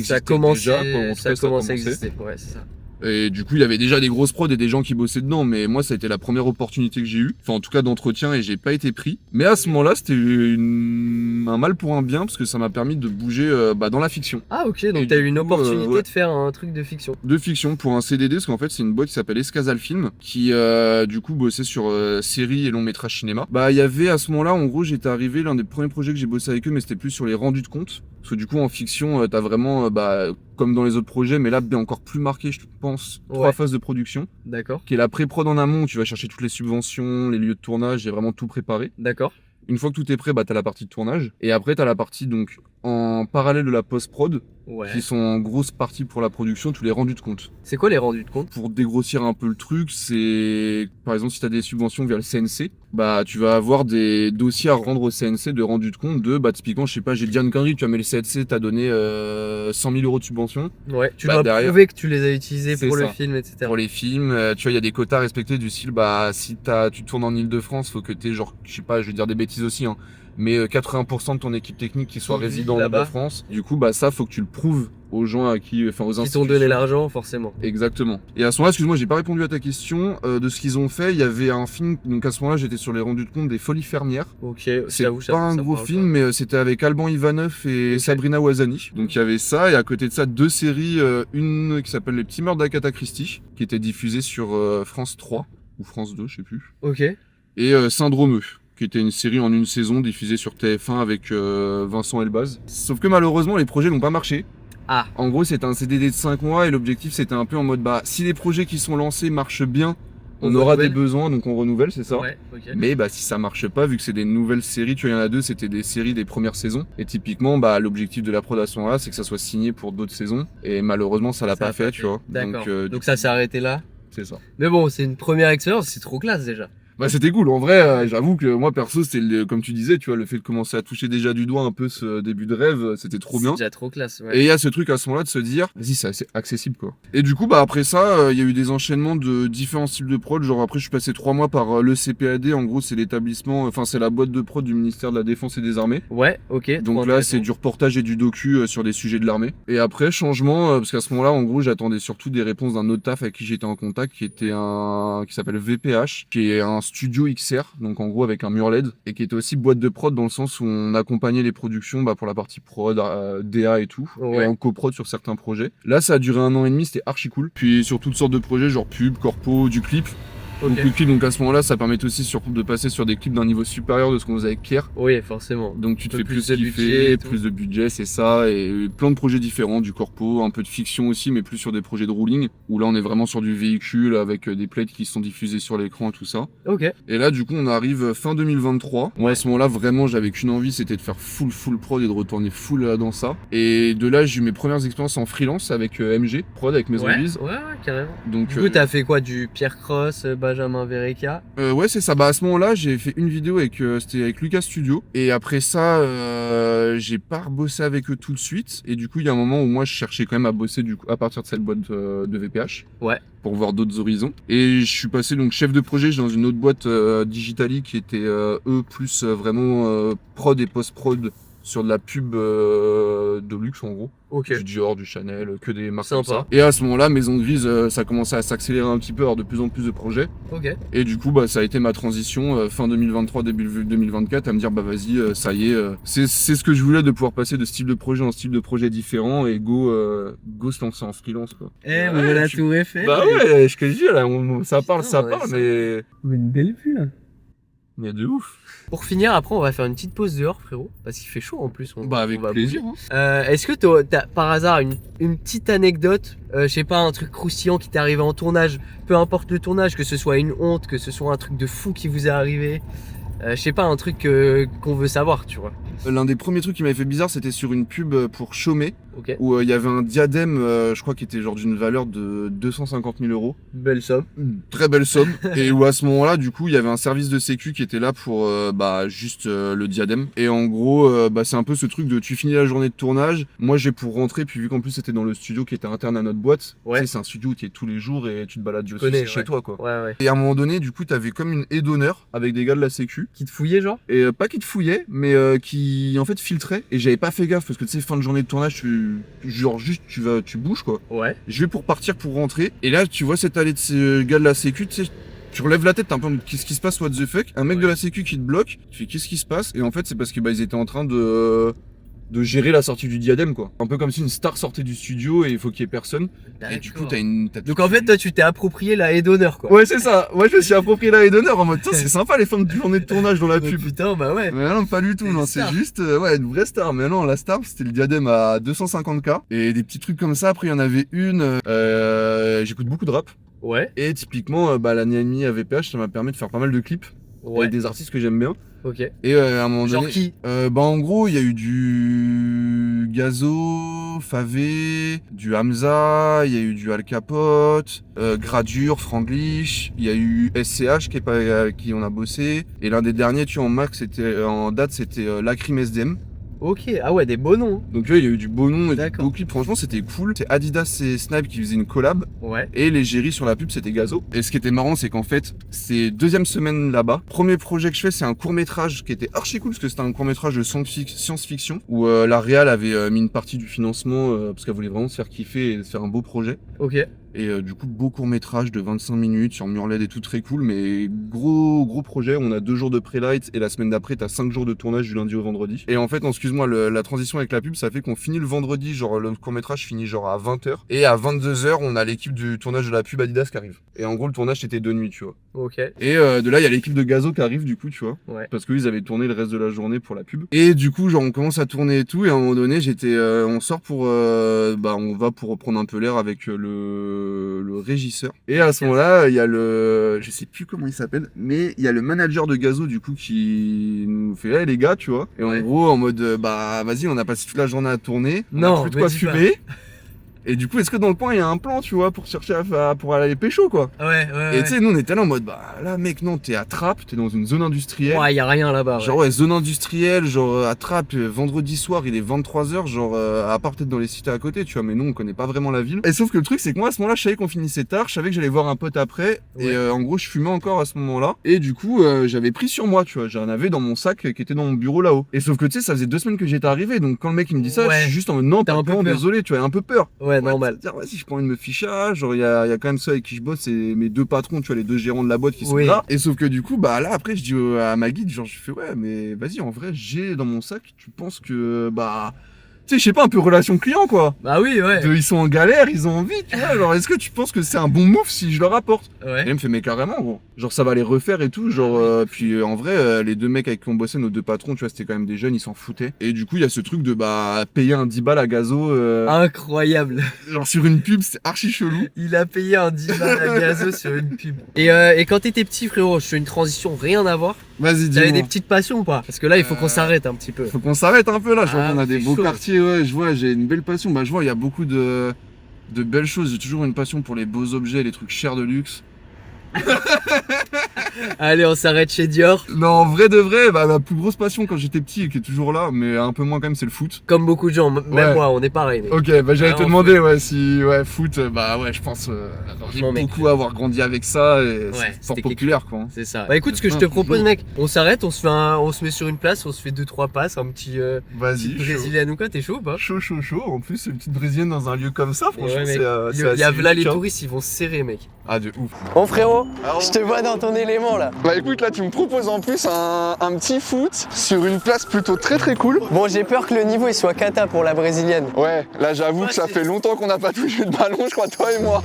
Ça commençait, déjà. En tout ça cas, commençait à exister. Ouais, c'est ça. Et du coup, il y avait déjà des grosses prods et des gens qui bossaient dedans, mais moi, ça a été la première opportunité que j'ai eue. Enfin, en tout cas, d'entretien, et j'ai pas été pris. Mais à ce moment-là, c'était un mal pour un bien, parce que ça m'a permis de bouger dans la fiction. Ah, ok, Et donc t'as du eu une coup, opportunité ouais. de faire un truc de fiction. De fiction pour un CDD, parce qu'en fait, c'est une boîte qui s'appelle Escazal Film, qui, du coup, bossait sur séries et longs métrages cinéma. Il y avait à ce moment-là, en gros, j'étais arrivé, l'un des premiers projets que j'ai bossé avec eux, mais c'était plus sur les rendus de compte. Parce que du coup, en fiction, t'as vraiment, comme dans les autres projets, mais là, bien encore plus marqué, je pense, 3 phases de production. D'accord. Qui est la pré-prod en amont, où tu vas chercher toutes les subventions, les lieux de tournage, et vraiment tout préparé. D'accord. Une fois que tout est prêt, t'as la partie de tournage. Et après, t'as la partie, donc, en parallèle de la post-prod, qui sont en grosse partie pour la production, tous les rendus de compte. C'est quoi les rendus de compte? Pour dégrossir un peu le truc, c'est, par exemple, si t'as des subventions via le CNC, tu vas avoir des dossiers à rendre au CNC de rendu de compte de, typiquement, je sais pas, j'ai dit une connerie, tu vois, mais le CNC t'a donné 100 000 € de subvention. Ouais, tu dois prouver que tu les as utilisés pour le film, etc. Pour les films, tu vois, il y a des quotas respectés du style, si tu tournes en Ile-de-France, faut que t'aies genre, je sais pas, je vais dire des bêtises aussi, hein, mais 80% de ton équipe technique qui soit résident en Ile-de-France. Du coup, ça, faut que tu le prouves aux gens aux institutions. Qui t'ont donné l'argent, forcément. Exactement. Et à ce moment-là, excuse-moi, j'ai pas répondu à ta question. De ce qu'ils ont fait, il y avait un film, donc à ce moment-là, j'étais sur les rendus de compte des Folies Fermières. Ok, c'est pas un gros film, mais c'était avec Alban Ivanov et Sabrina Ouazani. Donc il y avait ça, et à côté de ça, 2 séries, une qui s'appelle Les Petits Meurtres d'Agatha Christie, qui était diffusée sur France 3, ou France 2, je sais plus. Ok. Et Syndromeux, qui était une série en une saison diffusée sur TF1 avec Vincent Elbaz. Sauf que malheureusement, les projets n'ont pas marché. Ah. En gros, c'était un CDD de 5 mois et l'objectif, c'était un peu en mode, si les projets qui sont lancés marchent bien, on aura des besoins, donc on renouvelle, c'est ça. Ouais, ok. Mais si ça marche pas, vu que c'est des nouvelles séries, tu vois, il y en a 2, c'était des séries des premières saisons. Et typiquement, l'objectif de la prod à ce moment-là, c'est que ça soit signé pour d'autres saisons. Et malheureusement, ça l'a pas fait, tu vois. D'accord. Donc ça s'est arrêté là. C'est ça. Mais bon, c'est une première expérience, c'est trop classe déjà. C'était cool. En vrai, j'avoue que moi, perso, c'était comme tu disais, tu vois, le fait de commencer à toucher déjà du doigt un peu ce début de rêve, c'était trop bien. C'est déjà trop classe, ouais. Et il y a ce truc à ce moment-là de se dire, vas-y, c'est assez accessible, quoi. Et du coup, après ça, il y a eu des enchaînements de différents styles de prod. Genre, après, je suis passé 3 mois par le CPAD. En gros, c'est l'établissement, c'est la boîte de prod du ministère de la Défense et des Armées. Ouais, ok. Donc là, c'est du reportage et du docu sur des sujets de l'armée. Et après, changement, parce qu'à ce moment-là, en gros, j'attendais surtout des réponses d'un autre taf avec qui j'étais en contact, qui s'appelle VPH, qui est un studio XR. Donc en gros avec un mur LED, et qui était aussi boîte de prod dans le sens où on accompagnait les productions pour la partie prod, DA et tout, et en coprod sur certains projets. Là ça a duré 1 an et demi, c'était archi cool. Puis sur toutes sortes de projets, genre pub, corpo, du clip. beaucoup de clips. Donc à ce moment-là, ça permet aussi de passer sur des clips d'un niveau supérieur de ce qu'on faisait avec Pierre. Oui, forcément. Donc tu te Un fais peu plus plus de budget kiffer, et tout. plus de budget, c'est ça, et plein de projets différents, du corpo, un peu de fiction aussi, mais plus sur des projets de ruling, où là on est vraiment sur du véhicule avec des plates qui sont diffusées sur l'écran, tout ça. Ok. Et là du coup on arrive fin 2023. Moi à ce moment-là vraiment j'avais qu'une envie, c'était de faire full prod et de retourner full dans ça. Et de là j'ai eu mes premières expériences en freelance avec MG, prod avec Maison Ouais, Vise. ouais, carrément. Donc, Du coup, t'as fait quoi? Du Pierre Cross, Benjamin Verreca? ouais c'est ça, bah à ce moment-là j'ai fait une vidéo avec, c'était avec Lucas Studio, et après ça j'ai pas rebossé avec eux tout de suite, et du coup il y a un moment où moi je cherchais quand même à bosser du coup, à partir de cette boîte de VPH. Ouais. Pour voir d'autres horizons. Et je suis passé donc chef de projet dans une autre boîte Digitali qui était eux plus vraiment prod et post-prod sur de la pub de luxe en gros. Ok. Du Dior, du Chanel, que des marques Sympa. comme ça. Et à ce moment-là, Maison Grise, ça commençait à s'accélérer un petit peu, avoir de plus en plus de projets. Ok. Et du coup, bah, ça a été ma transition fin 2023, début 2024, à me dire, bah vas-y, ça y est, c'est ce que je voulais, de pouvoir passer de style de projet en style de projet différent et go se lancer en freelance, quoi. Eh, on a tout refait. Bah ouais, je te dis, là, ça parle, Putain, ouais, mais... Une belle vue, là. Mais de ouf. Pour finir, après, on va faire une petite pause dehors, frérot. Parce qu'il fait chaud en plus. Bah avec on va plaisir. bouger. Est-ce que t'as par hasard une petite anecdote, je sais pas, un truc croustillant qui t'est arrivé en tournage, peu importe le tournage, que ce soit une honte, que ce soit un truc de fou qui vous est arrivé, je sais pas, un truc qu'on veut savoir, tu vois. L'un des premiers trucs qui m'avait fait bizarre, c'était sur une pub pour Chaumet, Ok. où il y avait un diadème, je crois, qui était genre d'une valeur de 250 000 euros. Belle somme. Très belle somme. Et où à ce moment-là, du coup, il y avait un service de sécu qui était là pour juste le diadème. Et en gros, c'est un peu ce truc de tu finis la journée de tournage. Moi, j'ai pour rentrer, puis vu qu'en plus c'était dans le studio qui était interne à notre boîte, Ouais. tu sais, c'est un studio où tu es tous les jours et tu te balades dessus, connais, c'est chez ouais. toi, quoi. Ouais, ouais. Et à un moment donné, du coup, t'avais comme une haie d'honneur avec des gars de la sécu. Qui te fouillait, genre? Et pas qui te fouillait, mais qui en fait filtrait. Et j'avais pas fait gaffe parce que tu sais, fin de journée de tournage, tu bouges quoi. Ouais. Je vais pour partir pour rentrer. Et là, tu vois cette allée de ces gars de la sécu, tu sais. Tu relèves la tête, t'as un peu en mode, qu'est-ce qui se passe, what the fuck? Un mec de la sécu qui te bloque, tu fais qu'est-ce qui se passe? Et en fait, c'est parce que ils étaient en train de gérer la sortie du diadème, quoi. Un peu comme si une star sortait du studio et il faut qu'il y ait personne. Et du coup, Donc en fait, toi, tu t'es approprié la haie d'honneur, quoi. Ouais, c'est ça. Ouais, je me suis approprié la haie d'honneur en mode, c'est sympa les fins de journée de tournage dans la pub. Putain, bah ouais. Mais non, pas du tout, Une non, c'est star. juste une vraie star. Mais non, la star, c'était le diadème à 250K. Et des petits trucs comme ça. Après, il y en avait une. J'écoute beaucoup de rap. Ouais. Et typiquement, l'année à VPH, ça m'a permis de faire pas mal de clips Ouais. avec des artistes que j'aime bien. Ok. Et à un moment Genre donné. qui? En gros, il y a eu du Gazo, Favé, du Hamza, il y a eu du Al Capote, Gradure, Franglish, il y a eu SCH qui on a bossé. Et l'un des derniers, tu vois, en date, c'était Lacrim SDM. Ok. Ah ouais, des beaux noms. Donc tu vois, il y a eu du beau nom et du D'accord. beau clip. Franchement, c'était cool. C'est Adidas et Snipe qui faisaient une collab. Ouais. Et l'égérie sur la pub, c'était Gazo. Et ce qui était marrant, c'est qu'en fait, c'est deuxième semaine là-bas. Premier projet que je fais, c'est un court-métrage qui était archi cool, parce que c'était un court-métrage de science-fiction, où la réal avait mis une partie du financement, parce qu'elle voulait vraiment se faire kiffer et se faire un beau projet. Ok. Et du coup, beau court-métrage de 25 minutes sur mur LED et tout, très cool, mais gros projet. On a 2 jours de pré-light, et la semaine d'après, t'as 5 jours de tournage du lundi au vendredi. Et en fait, excuse-moi, la transition avec la pub, ça fait qu'on finit le vendredi, genre le court-métrage finit genre à 20h, et à 22h, on a l'équipe du tournage de la pub Adidas qui arrive. Et en gros, le tournage c'était de nuit, tu vois. Ok. Et de là, il y a l'équipe de Gazo qui arrive, du coup, tu vois. Ouais. Parce qu'ils avaient tourné le reste de la journée pour la pub. Et du coup, genre, on commence à tourner et tout, et à un moment donné, on sort pour, on va pour reprendre un peu l'air avec le régisseur. Et à ce moment-là, il y a je sais plus comment il s'appelle, mais il y a le manager de Gazo, du coup, qui nous fait, hey, les gars, tu vois. Et en gros, en mode, vas-y, on a passé toute la journée à tourner. On Non, a plus de me quoi dis pas. fumer. Et du coup, est-ce que dans le coin, il y a un plan, tu vois, pour chercher pour aller pécho, quoi. Ouais. Et tu sais, nous, on était là en mode, là, mec, non, t'es à Trappes, t'es dans une zone industrielle. Ouais, y a rien là-bas. Ouais. Genre, ouais, zone industrielle, genre, à Trappes, vendredi soir, il est 23h, genre, à part peut-être dans les cités à côté, tu vois, mais nous, on connaît pas vraiment la ville. Et sauf que le truc, c'est que moi, à ce moment-là, je savais qu'on finissait tard, je savais que j'allais voir un pote après, Ouais. et en gros, je fumais encore à ce moment-là. Et du coup, j'avais pris sur moi, tu vois, j'en avais dans mon sac qui était dans mon bureau là-haut. Et sauf que, tu sais, ça faisait 2 semaines que j'étais arrivé, donc quand le mec, il me dit ça, Ouais. je suis juste en mode, non, T'as pas un peu peur, peur. désolé, tu vois, un peu peur. Ouais, normal. Dire, vas-y, je prends une me ficha, genre, il y a quand même ceux avec qui je bosse, c'est mes 2 patrons, tu vois, les 2 gérants de la boîte qui sont Oui. là. Et sauf que du coup, là, après, je dis à ma guide, genre, je fais, ouais, mais vas-y, en vrai, j'ai dans mon sac, tu penses que, tu sais, je sais pas, un peu relation client, quoi. Bah oui, ouais. Ils sont en galère, ils ont envie, tu vois. Alors, est-ce que tu penses que c'est un bon move si je leur apporte? Et Ouais. il me fait, mais carrément, gros. Genre, ça va les refaire et tout. Genre, puis en vrai, les deux mecs avec qui on bossait, nos deux patrons, tu vois, c'était quand même des jeunes, ils s'en foutaient. Et du coup, il y a ce truc de, bah, payer un 10 balles à Gazo, Incroyable. genre sur une pub, c'est archi chelou. Il a payé un 10 balles à Gazo sur une pub. Et quand t'étais petit, frérot, je fais une transition, rien à voir. Vas-y, T'avais des dis-moi. petites passions ou pas? Parce que là, il faut qu'on s'arrête un petit peu. Faut qu'on s'arrête un peu là, je vois Ah, qu'on a des c'est beaux chaud. quartiers, ouais, je vois, j'ai une belle passion. Bah, je vois, il y a beaucoup de belles choses. J'ai toujours une passion pour les beaux objets, les trucs chers de luxe. Allez, on s'arrête chez Dior. Non, en vrai de vrai, bah, ma plus grosse passion quand j'étais petit et qui est toujours là, mais un peu moins quand même, c'est le foot. Comme beaucoup de gens, même Ouais. moi, on est pareil. mec. Ok, bah j'allais Ouais, te on demander, ouais, si, ouais, foot, bah ouais, je pense, j'ai Franchement, mec. beaucoup à avoir grandi avec ça et Ouais, c'est fort c'était quelque populaire, quoi. C'est ça. Bah écoute, ce que je te propose, mec, on s'arrête, on se met sur une place, on se fait 2-3 passes, un petit Vas-y, chaud. brésilien ou quoi, t'es chaud ou pas? Chaud, chaud, chaud. En plus, une petite brésilienne dans un lieu comme ça, franchement, Ouais, mec. c'est Il y a assez là les unique, hein. touristes, ils vont se serrer, mec. Ah, de ouf. Bon frérot, Alors, je te vois dans ton élément là. bah écoute, là tu me proposes en plus un petit foot sur une place plutôt très très cool. Bon, j'ai peur que le niveau il soit cata pour la brésilienne. Ouais, là j'avoue que ça fait longtemps qu'on n'a pas touché de ballon, je crois, toi et moi.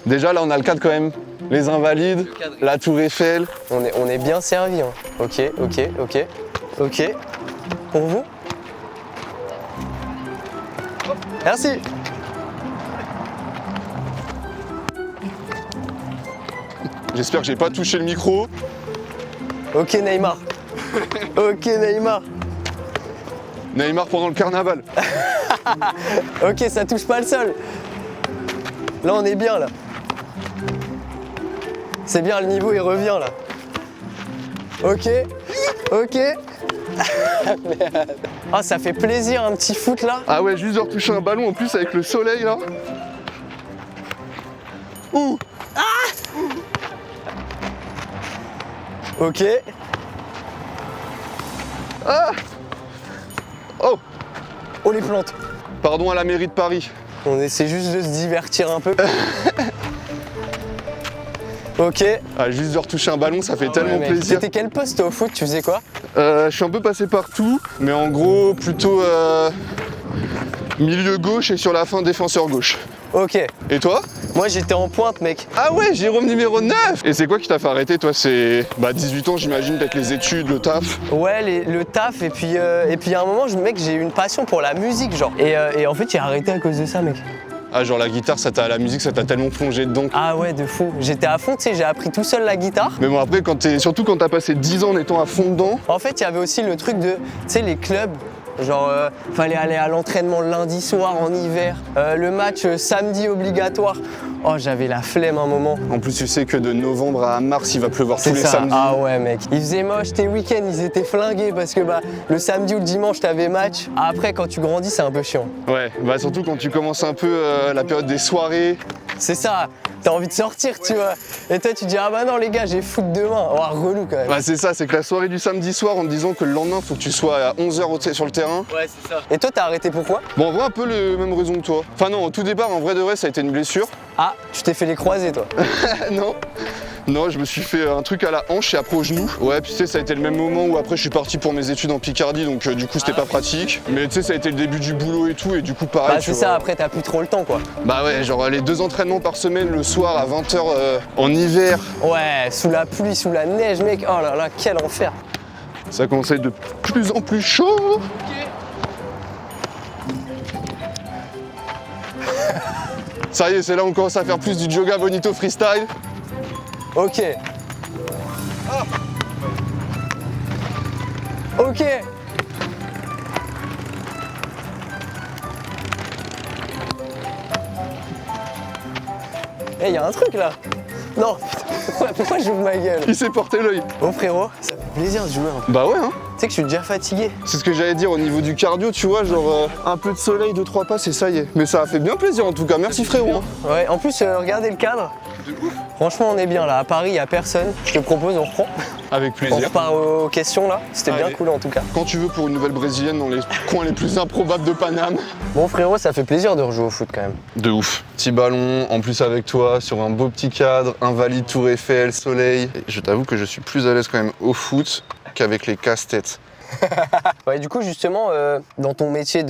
Déjà là on a le cadre quand même, les Invalides, la Tour Eiffel. On est bien servi. Hein. Ok. Pour vous. Merci. J'espère que j'ai pas touché le micro. Ok Neymar. Ok Neymar. Neymar pendant le carnaval. Ok, ça touche pas le sol. Là, on est bien là. C'est bien, le niveau il revient là. Ok. Merde. Ah, ça fait plaisir un petit foot là. Ah ouais, juste de retoucher un ballon en plus avec le soleil là. Ouh. Ok. Oh. Oh les plantes. Pardon à la mairie de Paris. On essaie juste de se divertir un peu. Ok. Ah, juste de retoucher un ballon, ça fait tellement Ouais, mec. plaisir. C'était quel poste au foot? Tu faisais quoi? Je suis un peu passé partout, mais en gros plutôt milieu gauche et sur la fin défenseur gauche. Ok. Et toi? Moi j'étais en pointe, mec. Ah ouais, Jérôme numéro 9. Et c'est quoi qui t'a fait arrêter toi? C'est 18 ans j'imagine, peut-être les études, le taf. Ouais, le taf, et puis à un moment, mec, j'ai eu une passion pour la musique, genre. Et en fait, j'ai arrêté à cause de ça, mec. Ah genre la guitare, la musique, ça t'a tellement plongé dedans. Ah ouais, de fou. J'étais à fond, tu sais, j'ai appris tout seul la guitare. Mais bon après, surtout quand t'as passé 10 ans en étant à fond dedans. En fait, il y avait aussi le truc de, tu sais, les clubs. Genre, fallait aller à l'entraînement le lundi soir en hiver, le match samedi obligatoire. Oh, j'avais la flemme un moment. En plus tu sais que de novembre à mars, il va pleuvoir tous C'est les ça. samedis. Ah ouais, mec. Il faisait moche, tes week-ends, ils étaient flingués parce que le samedi ou le dimanche, t'avais match. Après, quand tu grandis, c'est un peu chiant. Ouais, surtout quand tu commences un peu la période des soirées. C'est ça. T'as envie de sortir, tu vois. Et toi, tu dis, ah bah non, les gars, j'ai foot demain. Oh, relou quand même. C'est ça, c'est que la soirée du samedi soir, en te disant que le lendemain, faut que tu sois à 11h sur le terrain. Ouais, c'est ça. Et toi, t'as arrêté pourquoi? Bon, en vrai, un peu les mêmes raisons que toi. Enfin non, au tout départ, en vrai de vrai, ça a été une blessure. Ah, tu t'es fait les croisés, toi. Non, je me suis fait un truc à la hanche et après au genou. Ouais, puis tu sais, ça a été le même moment où après je suis parti pour mes études en Picardie, donc du coup c'était pas pratique. Mais tu sais, ça a été le début du boulot et tout, et du coup pareil. Bah, tu c'est vois. ça, après, t'as plus trop le temps, quoi. Bah ouais, genre les 2 entraînements par semaine le soir à 20h en hiver. Ouais, sous la pluie, sous la neige, mec. Oh là là, quel enfer. Ça commence à être de plus en plus chaud. Ça y est, c'est là où on commence à faire plus du yoga bonito freestyle. Ok. Ok. Eh, y a un truc là. Non, pourquoi j'ouvre ma gueule? Il s'est porté l'œil. Oh frérot, ça fait plaisir de jouer un peu. Bah ouais, hein. Tu sais que je suis déjà fatigué. C'est ce que j'allais dire au niveau du cardio, tu vois, genre un peu de soleil, 2-3 passes et ça y est. Mais ça a fait bien plaisir en tout cas, merci frérot. hein. Ouais, en plus, regardez le cadre. Franchement, on est bien là. À Paris, il y a personne. Je te propose, on reprend. Avec On plaisir. repart aux questions là. C'était bien Allez. cool en tout cas. Quand tu veux pour une nouvelle brésilienne dans les coins les plus improbables de Paname. Bon frérot, ça fait plaisir de rejouer au foot quand même. De ouf. Petit ballon, en plus avec toi, sur un beau petit cadre, Invalide, Tour Eiffel, soleil. Et je t'avoue que je suis plus à l'aise quand même au foot qu'avec les casse-têtes. Ouais, du coup, justement, dans ton métier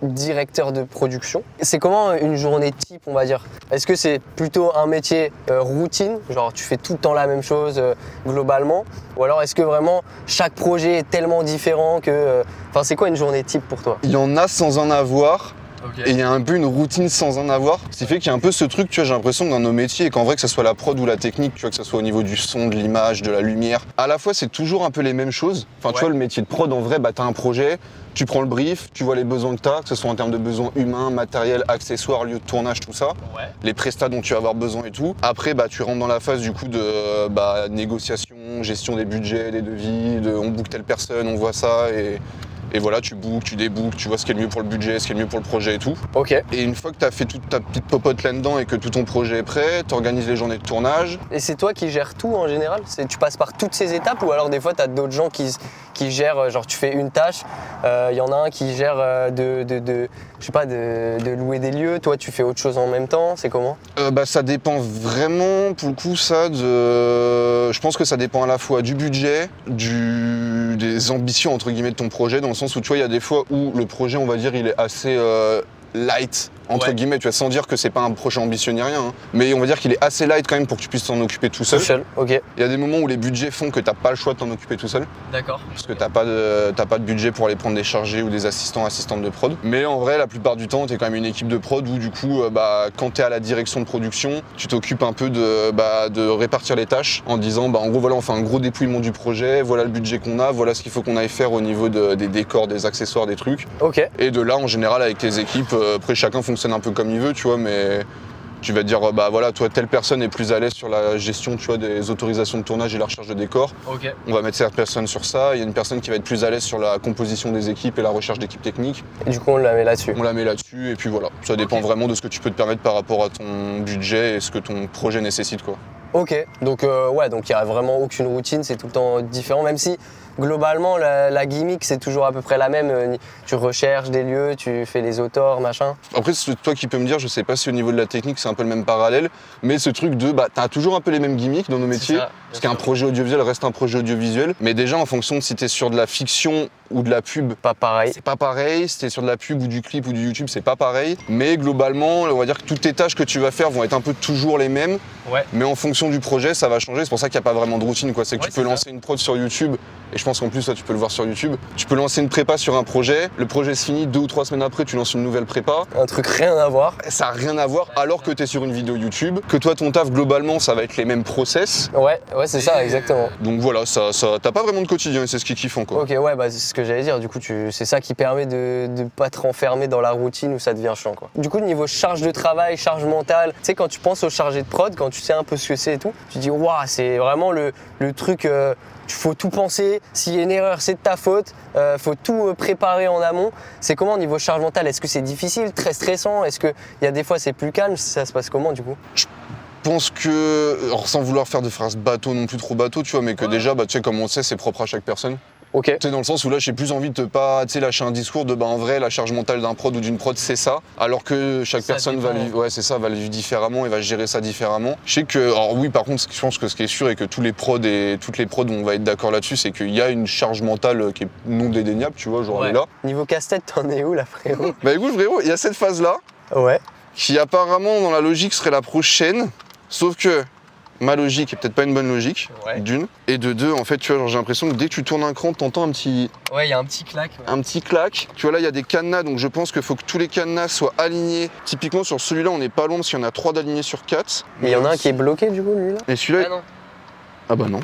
directeur de production. C'est comment une journée type, on va dire? Est-ce que c'est plutôt un métier routine, genre tu fais tout le temps la même chose globalement, ou alors est-ce que vraiment chaque projet est tellement différent que... Enfin, c'est quoi une journée type pour toi? Il y en a sans en avoir. Ok. Et il y a un peu une routine sans en avoir. Ce qui fait qu'il y a un peu ce truc, tu vois, j'ai l'impression que dans nos métiers, et qu'en vrai que ce soit la prod ou la technique, tu vois, que ce soit au niveau du son, de l'image, de la lumière, à la fois c'est toujours un peu les mêmes choses. Enfin, tu vois, le métier de prod, en vrai, bah t'as un projet, tu prends le brief, tu vois les besoins que t'as, que ce soit en termes de besoins humains, matériels, accessoires, lieux de tournage, tout ça, les prestats dont tu vas avoir besoin et tout. Après, bah tu rentres dans la phase du coup de négociation, gestion des budgets, des devis, on book telle personne, on voit ça et voilà, tu bookes, tu débookes, tu vois ce qui est le mieux pour le budget, ce qui est le mieux pour le projet et tout. Ok. Et une fois que tu as fait toute ta petite popote là-dedans et que tout ton projet est prêt, tu organises les journées de tournage. Et c'est toi qui gères tout en général? Tu passes par toutes ces étapes ou alors des fois tu as d'autres gens qui gèrent, genre tu fais une tâche, il y en a un qui gère je sais pas, de louer des lieux, toi tu fais autre chose en même temps, c'est comment? Ça dépend vraiment, pour le coup, je pense que ça dépend à la fois du budget, des ambitions entre guillemets de ton projet, dans le sens où tu vois, il y a des fois où le projet, on va dire, il est assez light, entre guillemets, tu vois, sans dire que c'est pas un projet ambitieux ni rien, hein. Mais on va dire qu'il est assez light quand même pour que tu puisses t'en occuper tout seul. Ok. Il y a des moments où les budgets font que t'as pas le choix de t'en occuper tout seul. D'accord. Parce que t'as pas de budget pour aller prendre des chargés ou des assistantes de prod. Mais en vrai, la plupart du temps, t'es quand même une équipe de prod où du coup, quand t'es à la direction de production, tu t'occupes un peu de répartir les tâches en disant, en gros, voilà, on fait un gros dépouillement du projet, voilà le budget qu'on a, voilà ce qu'il faut qu'on aille faire au niveau des décors, des accessoires, des trucs. Ok. Et de là, en général, avec tes équipes, après chacun fonctionne un peu comme il veut, tu vois, mais tu vas te dire, voilà, toi, telle personne est plus à l'aise sur la gestion, tu vois, des autorisations de tournage et la recherche de décors. Ok. On va mettre cette personne sur ça. Il y a une personne qui va être plus à l'aise sur la composition des équipes et la recherche d'équipes techniques. Et du coup on la met là-dessus. On la met là-dessus et puis voilà. Ça dépend vraiment de ce que tu peux te permettre par rapport à ton budget et ce que ton projet nécessite, quoi. Ok, donc donc il n'y a vraiment aucune routine, c'est tout le temps différent, même si globalement la gimmick c'est toujours à peu près la même, tu recherches des lieux, tu fais les auteurs, machin. Après c'est toi qui peux me dire, je sais pas si au niveau de la technique c'est un peu le même parallèle, mais ce truc de t'as toujours un peu les mêmes gimmicks dans nos métiers, ça, parce qu'un projet audiovisuel reste un projet audiovisuel, mais déjà en fonction de si t'es sur de la fiction ou de la pub, Pas pareil. c'est pas pareil, si t'es sur de la pub ou du clip ou du YouTube, c'est pas pareil, mais globalement on va dire que toutes tes tâches que tu vas faire vont être un peu toujours les mêmes. Ouais. Mais en fonction du projet, ça va changer. C'est pour ça qu'il n'y a pas vraiment de routine, quoi. C'est que Ouais, tu peux c'est lancer une prod sur YouTube, et je pense qu'en plus, ça, tu peux le voir sur YouTube. Tu peux lancer une prépa sur un projet, le projet se finit, 2 ou 3 semaines après, tu lances une nouvelle prépa. Un truc rien à voir. Ça n'a rien à voir, alors que tu es sur une vidéo YouTube, que toi, ton taf, globalement, ça va être les mêmes process. Ouais, c'est ça, exactement. Donc voilà, t'as pas vraiment de quotidien, et c'est ce qu'ils kiffent, quoi. Ok, ouais, c'est ce que j'allais dire. Du coup, c'est ça qui permet de pas te renfermer dans la routine où ça devient chiant, quoi. Du coup, niveau charge de travail, charge mentale, tu sais, quand tu penses au chargé de prod, quand tu sais un peu ce que c'est et tout, tu te dis, waouh, c'est vraiment le truc. Il faut tout penser. S'il y a une erreur, c'est de ta faute. Faut tout préparer en amont. C'est comment au niveau charge mentale? Est-ce que c'est difficile, très stressant? Est-ce qu'il y a des fois c'est plus calme? Ça se passe comment du coup? Je pense que, alors, sans vouloir faire de phrases bateau non plus trop bateau, tu vois, mais que déjà, tu sais, comme on le sait, c'est propre à chaque personne. Ok. Tu sais, dans le sens où là, j'ai plus envie de pas lâcher un discours de en vrai, la charge mentale d'un prod ou d'une prod, c'est ça. Alors que chaque Ça personne dépend. va le vivre différemment et va gérer ça différemment. Je sais que, alors oui, par contre, je pense que ce qui est sûr et que tous les prods et toutes les prods, on va être d'accord là-dessus, c'est qu'il y a une charge mentale qui est non dédaignable, tu vois, genre Ouais. elle est là. Niveau casse-tête, t'en es où là, frérot? Bah écoute, frérot, il y a cette phase-là Ouais. qui apparemment, dans la logique, serait la prochaine. Sauf que ma logique est peut-être pas une bonne logique, Ouais. d'une. Et de deux, en fait, tu vois, genre, j'ai l'impression que dès que tu tournes un cran, t'entends un petit Ouais, il y a un petit claque. Ouais. un petit clac. Tu vois là, il y a des cadenas, donc je pense qu'il faut que tous les cadenas soient alignés. Typiquement sur celui-là, on n'est pas loin parce qu'il y en a 3 d'alignés sur 4. Il y en a un qui est bloqué du coup, lui là? Et celui-là, Ah non. ah bah non.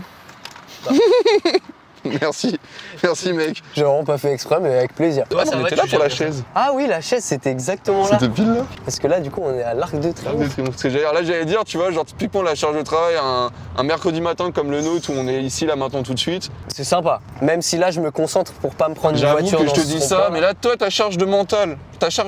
Merci mec. J'ai vraiment pas fait exprès, mais avec plaisir. Toi, Ah non, ça on va, était tu là pour la gères bien. chaise. Ah oui, la chaise, c'était exactement là. C'était pile là. Parce que là, du coup, on est à l'Arc de Triomphe. Parce que j'allais dire, tu vois, genre typiquement la charge de travail, un mercredi matin comme le nôtre où on est ici là maintenant tout de suite. C'est sympa. Même si là, je me concentre pour pas me prendre une J'avoue voiture que je dans te ce dis ça, rond-point. mais là toi ta charge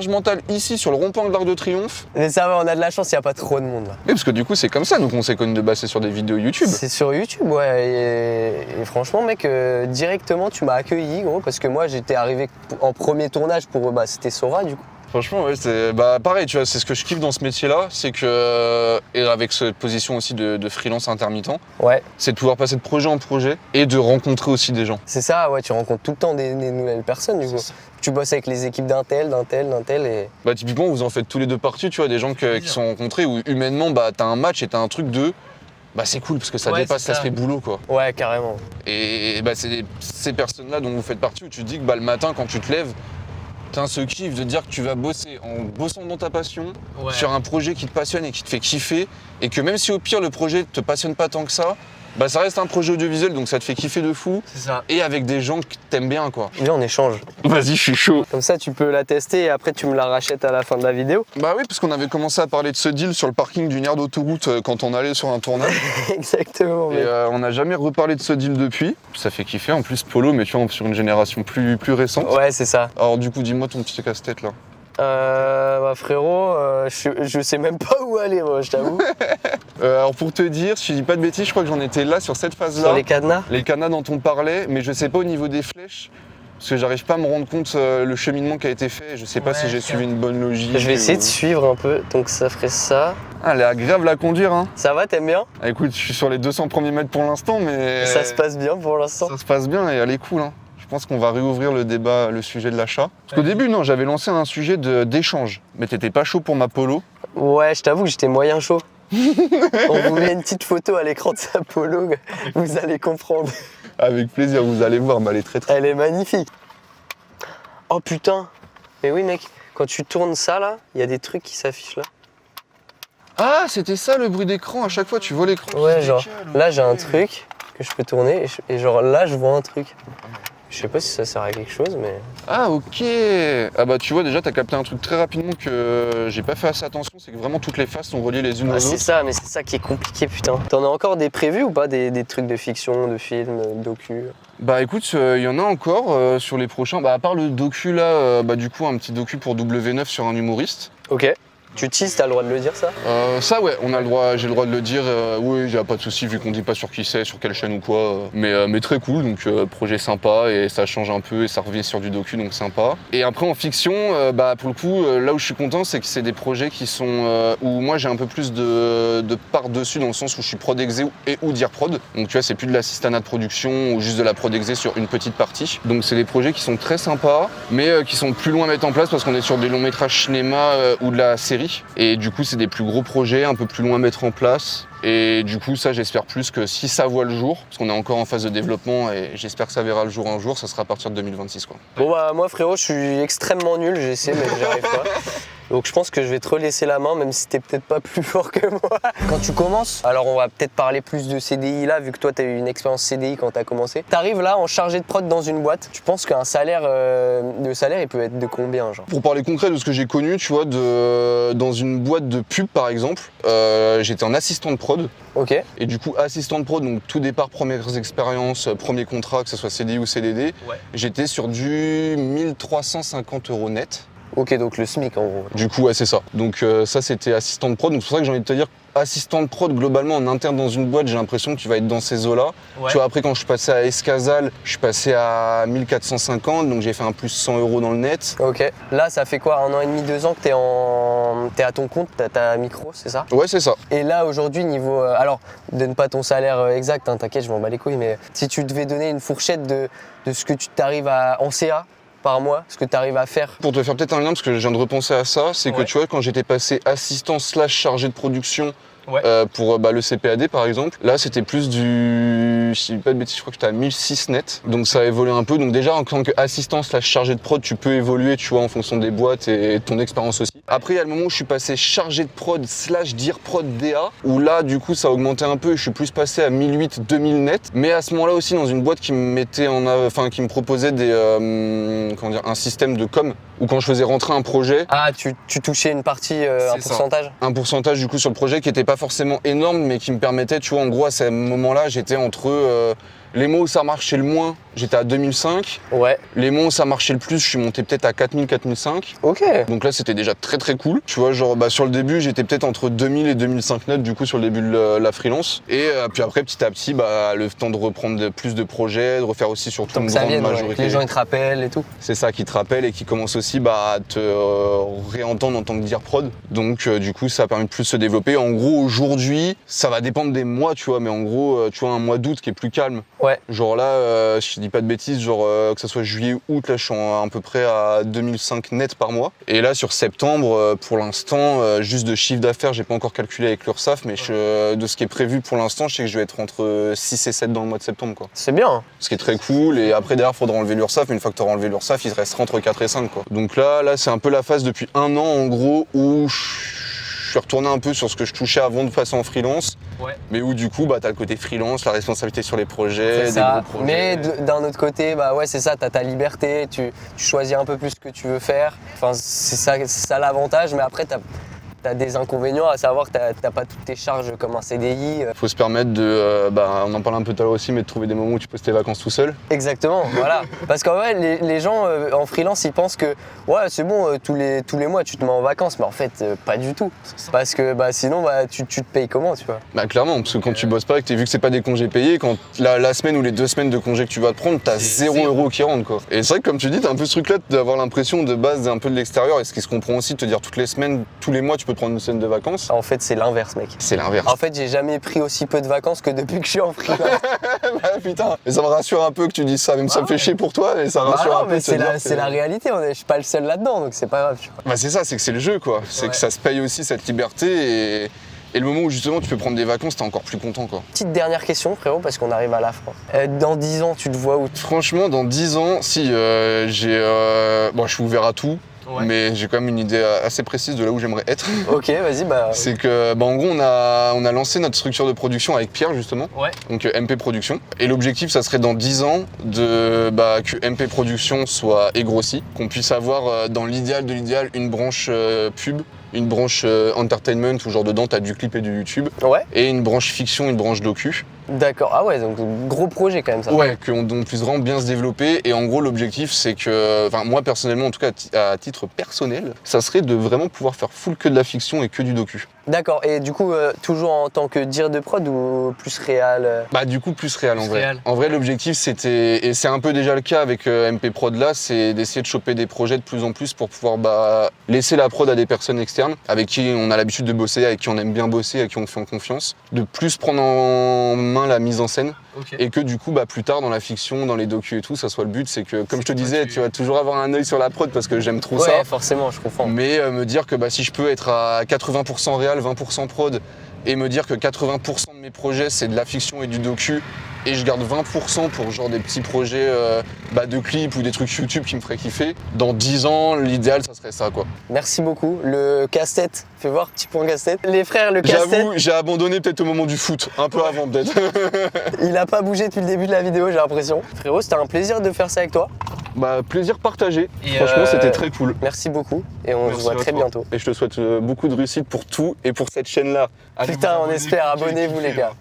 mentale ici sur le rond-point de l'Arc de Triomphe. Mais ça va, on a de la chance, il n'y a pas trop de monde là. Oui, parce que du coup c'est comme ça, donc on s'est connus de base, c'est sur des vidéos YouTube. C'est sur YouTube, ouais. Et franchement, mec, directement, tu m'as accueilli, gros, parce que moi, j'étais arrivé en premier tournage pour. C'était Sora, du coup. Franchement, ouais, c'est pareil, tu vois, c'est ce que je kiffe dans ce métier-là, c'est que, et avec cette position aussi de freelance intermittent, Ouais. c'est de pouvoir passer de projet en projet et de rencontrer aussi des gens. C'est ça, ouais, tu rencontres tout le temps des nouvelles personnes, du coup. Tu bosses avec les équipes d'un tel et... Bah typiquement vous en faites tous les deux partie, tu vois, des gens qui se sont rencontrés où humainement bah t'as un match et t'as un truc de bah c'est cool parce que ça Ouais, dépasse c'est ça. l'aspect boulot quoi. Ouais, carrément. Et bah c'est ces personnes-là dont vous faites partie où tu te dis que bah le matin quand tu te lèves, t'as ce kiff de dire que tu vas bosser en bossant dans ta passion sur un projet qui te passionne et qui te fait kiffer et que même si au pire le projet te passionne pas tant que ça, bah ça reste un projet audiovisuel donc ça te fait kiffer de fou C'est ça. et avec des gens que t'aimes bien quoi. Viens, on échange. Vas-y, je suis chaud. Comme ça, tu peux la tester et après, tu me la rachètes à la fin de la vidéo. Bah oui, parce qu'on avait commencé à parler de ce deal sur le parking d'une aire d'autoroute quand on allait sur un tournage. Exactement, Et mec. on n'a jamais reparlé de ce deal depuis. Ça fait kiffer. En plus, Polo, mais tu vois, sur une génération plus récente. Ouais, c'est ça. Alors du coup, dis-moi ton petit casse-tête là. Bah frérot, je sais même pas où aller, moi, je t'avoue. Alors pour te dire, si je dis pas de bêtises, je crois que j'en étais là sur cette phase-là. Sur les cadenas. Les cadenas dont on parlait, mais je sais pas au niveau des flèches. Parce que j'arrive pas à me rendre compte le cheminement qui a été fait. Je sais pas Ouais, si j'ai suivi une bonne logique. Je vais essayer de ou- suivre un peu, donc ça ferait ça. Ah, elle est agréable à conduire, hein. Ça va, t'aimes bien? Ah, écoute, je suis sur les 200 premiers mètres pour l'instant, mais Ça se passe bien pour l'instant. ça se passe bien et elle est cool, hein. Je pense qu'on va réouvrir le débat, le sujet de l'achat. Parce qu'au début, non, j'avais lancé un sujet d'échange. Mais t'étais pas chaud pour ma Polo. Ouais, je t'avoue que j'étais moyen chaud. On vous met une petite photo à l'écran de sa polo, vous allez comprendre. Avec plaisir, vous allez voir, mais elle est très. Elle est magnifique. Oh putain. Mais oui, mec, quand tu tournes ça là, il y a des trucs qui s'affichent là. Ah, c'était ça le bruit d'écran. À chaque fois, tu vois l'écran. Ouais, qui genre, décale, là ok. j'ai un truc que je peux tourner et genre là je vois un truc. Je sais pas si ça sert à quelque chose, mais. Ah, ok. Ah bah tu vois, déjà, t'as capté un truc très rapidement que j'ai pas fait assez attention, c'est que vraiment toutes les faces sont reliées les unes Ah, aux c'est autres. ça, mais c'est ça qui est compliqué, putain. T'en as encore des prévus ou pas, des trucs de fiction, de films, docu? Bah écoute, il y en a encore sur les prochains. Bah à part le docu là, bah du coup un petit docu pour W9 sur un humoriste. Ok. Tu teases, t'as le droit de le dire ça? Ça ouais, on a le droit, j'ai le droit de le dire. Oui, y a pas de souci vu qu'on dit pas sur qui c'est, sur quelle chaîne ou quoi. Mais très cool, donc projet sympa et ça change un peu et ça revient sur du docu, donc sympa. Et après en fiction, bah pour le coup, là où je suis content, c'est que c'est des projets qui sont où moi j'ai un peu plus de part dessus dans le sens où je suis prod exé et ou dire prod. Donc tu vois, c'est plus de l'assistanat de production ou juste de la prod exé sur une petite partie. Donc c'est des projets qui sont très sympas, mais qui sont plus loin à mettre en place parce qu'on est sur des longs métrages cinéma ou de la série. Et du coup, c'est des plus gros projets, un peu plus loin à mettre en place. Et du coup, ça, j'espère plus que si ça voit le jour, parce qu'on est encore en phase de développement et j'espère que ça verra le jour un jour, ça sera à partir de 2026, quoi. Bon bah moi frérot, je suis extrêmement nul, j'essaie mais j'y arrive pas. Donc je pense que je vais te relaisser la main, même si t'es peut-être pas plus fort que moi. Quand tu commences, alors on va peut-être parler plus de CDI là, vu que toi t'as eu une expérience CDI quand t'as commencé. T'arrives là en chargé de prod dans une boîte, tu penses qu'un salaire, le salaire il peut être de combien genre? Pour parler concret de ce que j'ai connu, tu vois, dans une boîte de pub par exemple, j'étais en assistant de prod. Ok. Et du coup, assistant de prod, donc tout départ, premières expériences, premier contrat, que ce soit CDI ou CDD, Ouais. j'étais sur du 1350 € net. Ok, donc le SMIC en gros. Du coup, ouais, c'est ça. Donc ça, c'était assistant de prod. Donc c'est pour ça que j'ai envie de te dire, assistant de prod, globalement, en interne dans une boîte, j'ai l'impression que tu vas être dans ces eaux-là. Ouais. Tu vois, après, quand je suis passé à Escazal, je suis passé à 1450, donc j'ai fait un plus 100 € dans le net. Ok. Là, ça fait quoi, 1 an et demi, 2 ans que t'es à ton compte, t'as ta micro, c'est ça? Ouais, c'est ça. Et là, aujourd'hui, niveau... alors, donne pas ton salaire exact, hein, t'inquiète, je m'en bats les couilles, mais si tu devais donner une fourchette de ce que tu t'arrives à... en CA par mois, ce que tu arrives à faire. Pour te faire peut-être un lien, parce que je viens de repenser à ça, c'est que Ouais. tu vois, quand j'étais passé assistant / chargé de production Ouais. pour le CPAD par exemple, là c'était plus du... Si je dis pas de bêtises, je crois que j'étais à 1006 net. Donc ça a évolué un peu. Donc déjà en tant qu'assistant / chargé de prod, tu peux évoluer, tu vois, en fonction des boîtes et ton expérience aussi. Après il y a le moment où je suis passé chargé de prod / dire prod DA, où là du coup ça a augmenté un peu et je suis plus passé à 1008-2000 net. Mais à ce moment-là aussi dans une boîte qui me mettait qui me proposait un système de com, où quand je faisais rentrer un projet, Ah, tu touchais une partie, un C'est ça. pourcentage? un pourcentage du coup sur le projet qui était pas forcément énorme mais qui me permettait, tu vois, en gros à ce moment-là j'étais entre les mois où ça marchait le moins, j'étais à 2005, Ouais. les mois où ça marchait le plus, je suis monté peut-être à 4000, 4005. Ok. Donc là c'était déjà très très cool. Tu vois, genre sur le début j'étais peut-être entre 2000 et 2005 net du coup sur le début de la freelance. Et puis après petit à petit le temps de reprendre plus de projets, de refaire aussi surtout Tant une que ça grande vienne, ouais, majorité. que les gens ils te rappellent et tout. C'est ça qui te rappelle et qui commence aussi à te réentendre en tant que dire prod. Donc du coup ça a permis de plus se développer. En gros aujourd'hui, ça va dépendre des mois, tu vois, mais en gros, tu vois, un mois d'août qui est plus calme. Ouais. Genre là, je dis pas de bêtises, genre que ce soit juillet, août, là je suis à peu près à 2005 net par mois. Et là sur septembre, pour l'instant, juste de chiffre d'affaires, j'ai pas encore calculé avec l'URSSAF, mais de ce qui est prévu pour l'instant, je sais que je vais être entre 6 et 7 dans le mois de septembre, quoi. C'est bien. Hein. Ce qui est très cool, et après derrière faudra enlever l'URSSAF, mais une fois que tu auras enlevé l'URSSAF, il te restera entre 4 et 5, quoi. Donc là c'est un peu la phase depuis un an en gros où je suis retourné un peu sur ce que je touchais avant de passer en freelance, mais où du coup t'as le côté freelance, la responsabilité sur les projets, C'est des ça. gros projets. Mais d'un autre côté, bah ouais, c'est ça, t'as ta liberté, tu choisis un peu plus ce que tu veux faire. Enfin, c'est ça l'avantage, mais après t'as des inconvénients, à savoir que t'as pas toutes tes charges comme un CDI. Faut se permettre de, on en parlait un peu tout à l'heure aussi, mais de trouver des moments où tu poses tes vacances tout seul. Exactement, voilà. Parce qu'en vrai, les gens en freelance, ils pensent que ouais, c'est bon, tous les mois tu te mets en vacances, mais en fait, pas du tout. Parce que sinon, tu te payes comment, tu vois. Bah clairement, parce que quand tu bosses pas, vu que c'est pas des congés payés, quand la semaine ou les 2 semaines de congés que tu vas te prendre, t'as 0 € qui rentrent, quoi. Et c'est vrai que comme tu dis, t'as un peu ce truc-là d'avoir l'impression de base un peu de l'extérieur, et ce qui se comprend aussi, de te dire toutes les semaines, tous les mois, tu peux te prendre une semaine de vacances. En fait, c'est l'inverse, mec. C'est l'inverse. En fait, j'ai jamais pris aussi peu de vacances que depuis que je suis en freelance. Bah putain, mais ça me rassure un peu que tu dises ça, même ça me fait chier pour toi, mais ça rassure un peu. Mais de te dire c'est la réalité, je suis pas le seul là-dedans, donc c'est pas grave. Tu vois. Bah c'est ça, c'est que c'est le jeu, quoi. C'est que ça se paye aussi cette liberté, et le moment où justement tu peux prendre des vacances, t'es encore plus content, quoi. Petite dernière question, frérot, parce qu'on arrive à la fin. Dans 10 ans, tu te vois où? Franchement, dans 10 ans, si je suis ouvert à tout. Ouais. Mais j'ai quand même une idée assez précise de là où j'aimerais être. Ok, vas-y, C'est que, en gros, on a lancé notre structure de production avec Pierre, justement. Ouais. Donc MP Production. Et l'objectif, ça serait dans 10 ans que MP Production soit égrossie, qu'on puisse avoir dans l'idéal de l'idéal une branche pub, une branche entertainment où genre dedans t'as du clip et du YouTube. Ouais. Et une branche fiction, une branche docu. D'accord. Ah ouais, donc gros projet quand même ça. Ouais, qu'on puisse vraiment bien se développer. Et en gros, l'objectif, c'est que, moi personnellement, en tout cas à titre personnel, ça serait de vraiment pouvoir faire full que de la fiction et que du docu. D'accord. Et du coup, toujours en tant que dire de prod ou plus réal Du coup, plus réel en Plus vrai. réel. En vrai, l'objectif, c'était, et c'est un peu déjà le cas avec MP Prod là, c'est d'essayer de choper des projets de plus en plus pour pouvoir laisser la prod à des personnes externes avec qui on a l'habitude de bosser, avec qui on aime bien bosser, avec qui on fait en confiance, de plus prendre en main la mise en scène. Ok. Et que du coup, plus tard dans la fiction, dans les docus et tout, ça soit le but, c'est que, comme je te disais, tu vas toujours avoir un œil sur la prod parce que j'aime trop ça. Ouais, forcément, je comprends. Mais me dire que si je peux être à 80% réal, 20% prod, et me dire que 80% de mes projets c'est de la fiction et du docu, et je garde 20% pour genre des petits projets de clips ou des trucs YouTube qui me feraient kiffer, dans 10 ans, l'idéal ça serait ça, quoi. Merci beaucoup. Le casse-tête, fais voir, petit point casse-tête. Les frères, le casse-tête, J'avoue, j'ai abandonné peut-être au moment du foot, un peu avant peut-être. il a pas bougé depuis le début de la vidéo, j'ai l'impression. Frérot, c'était un plaisir de faire ça avec toi. Plaisir partagé, Et, franchement c'était très cool. Merci beaucoup et on se Merci voit à très toi. bientôt. Et je te souhaite beaucoup de réussite pour tout et pour cette chaîne-là. Putain, on espère, abonnez-vous les gars.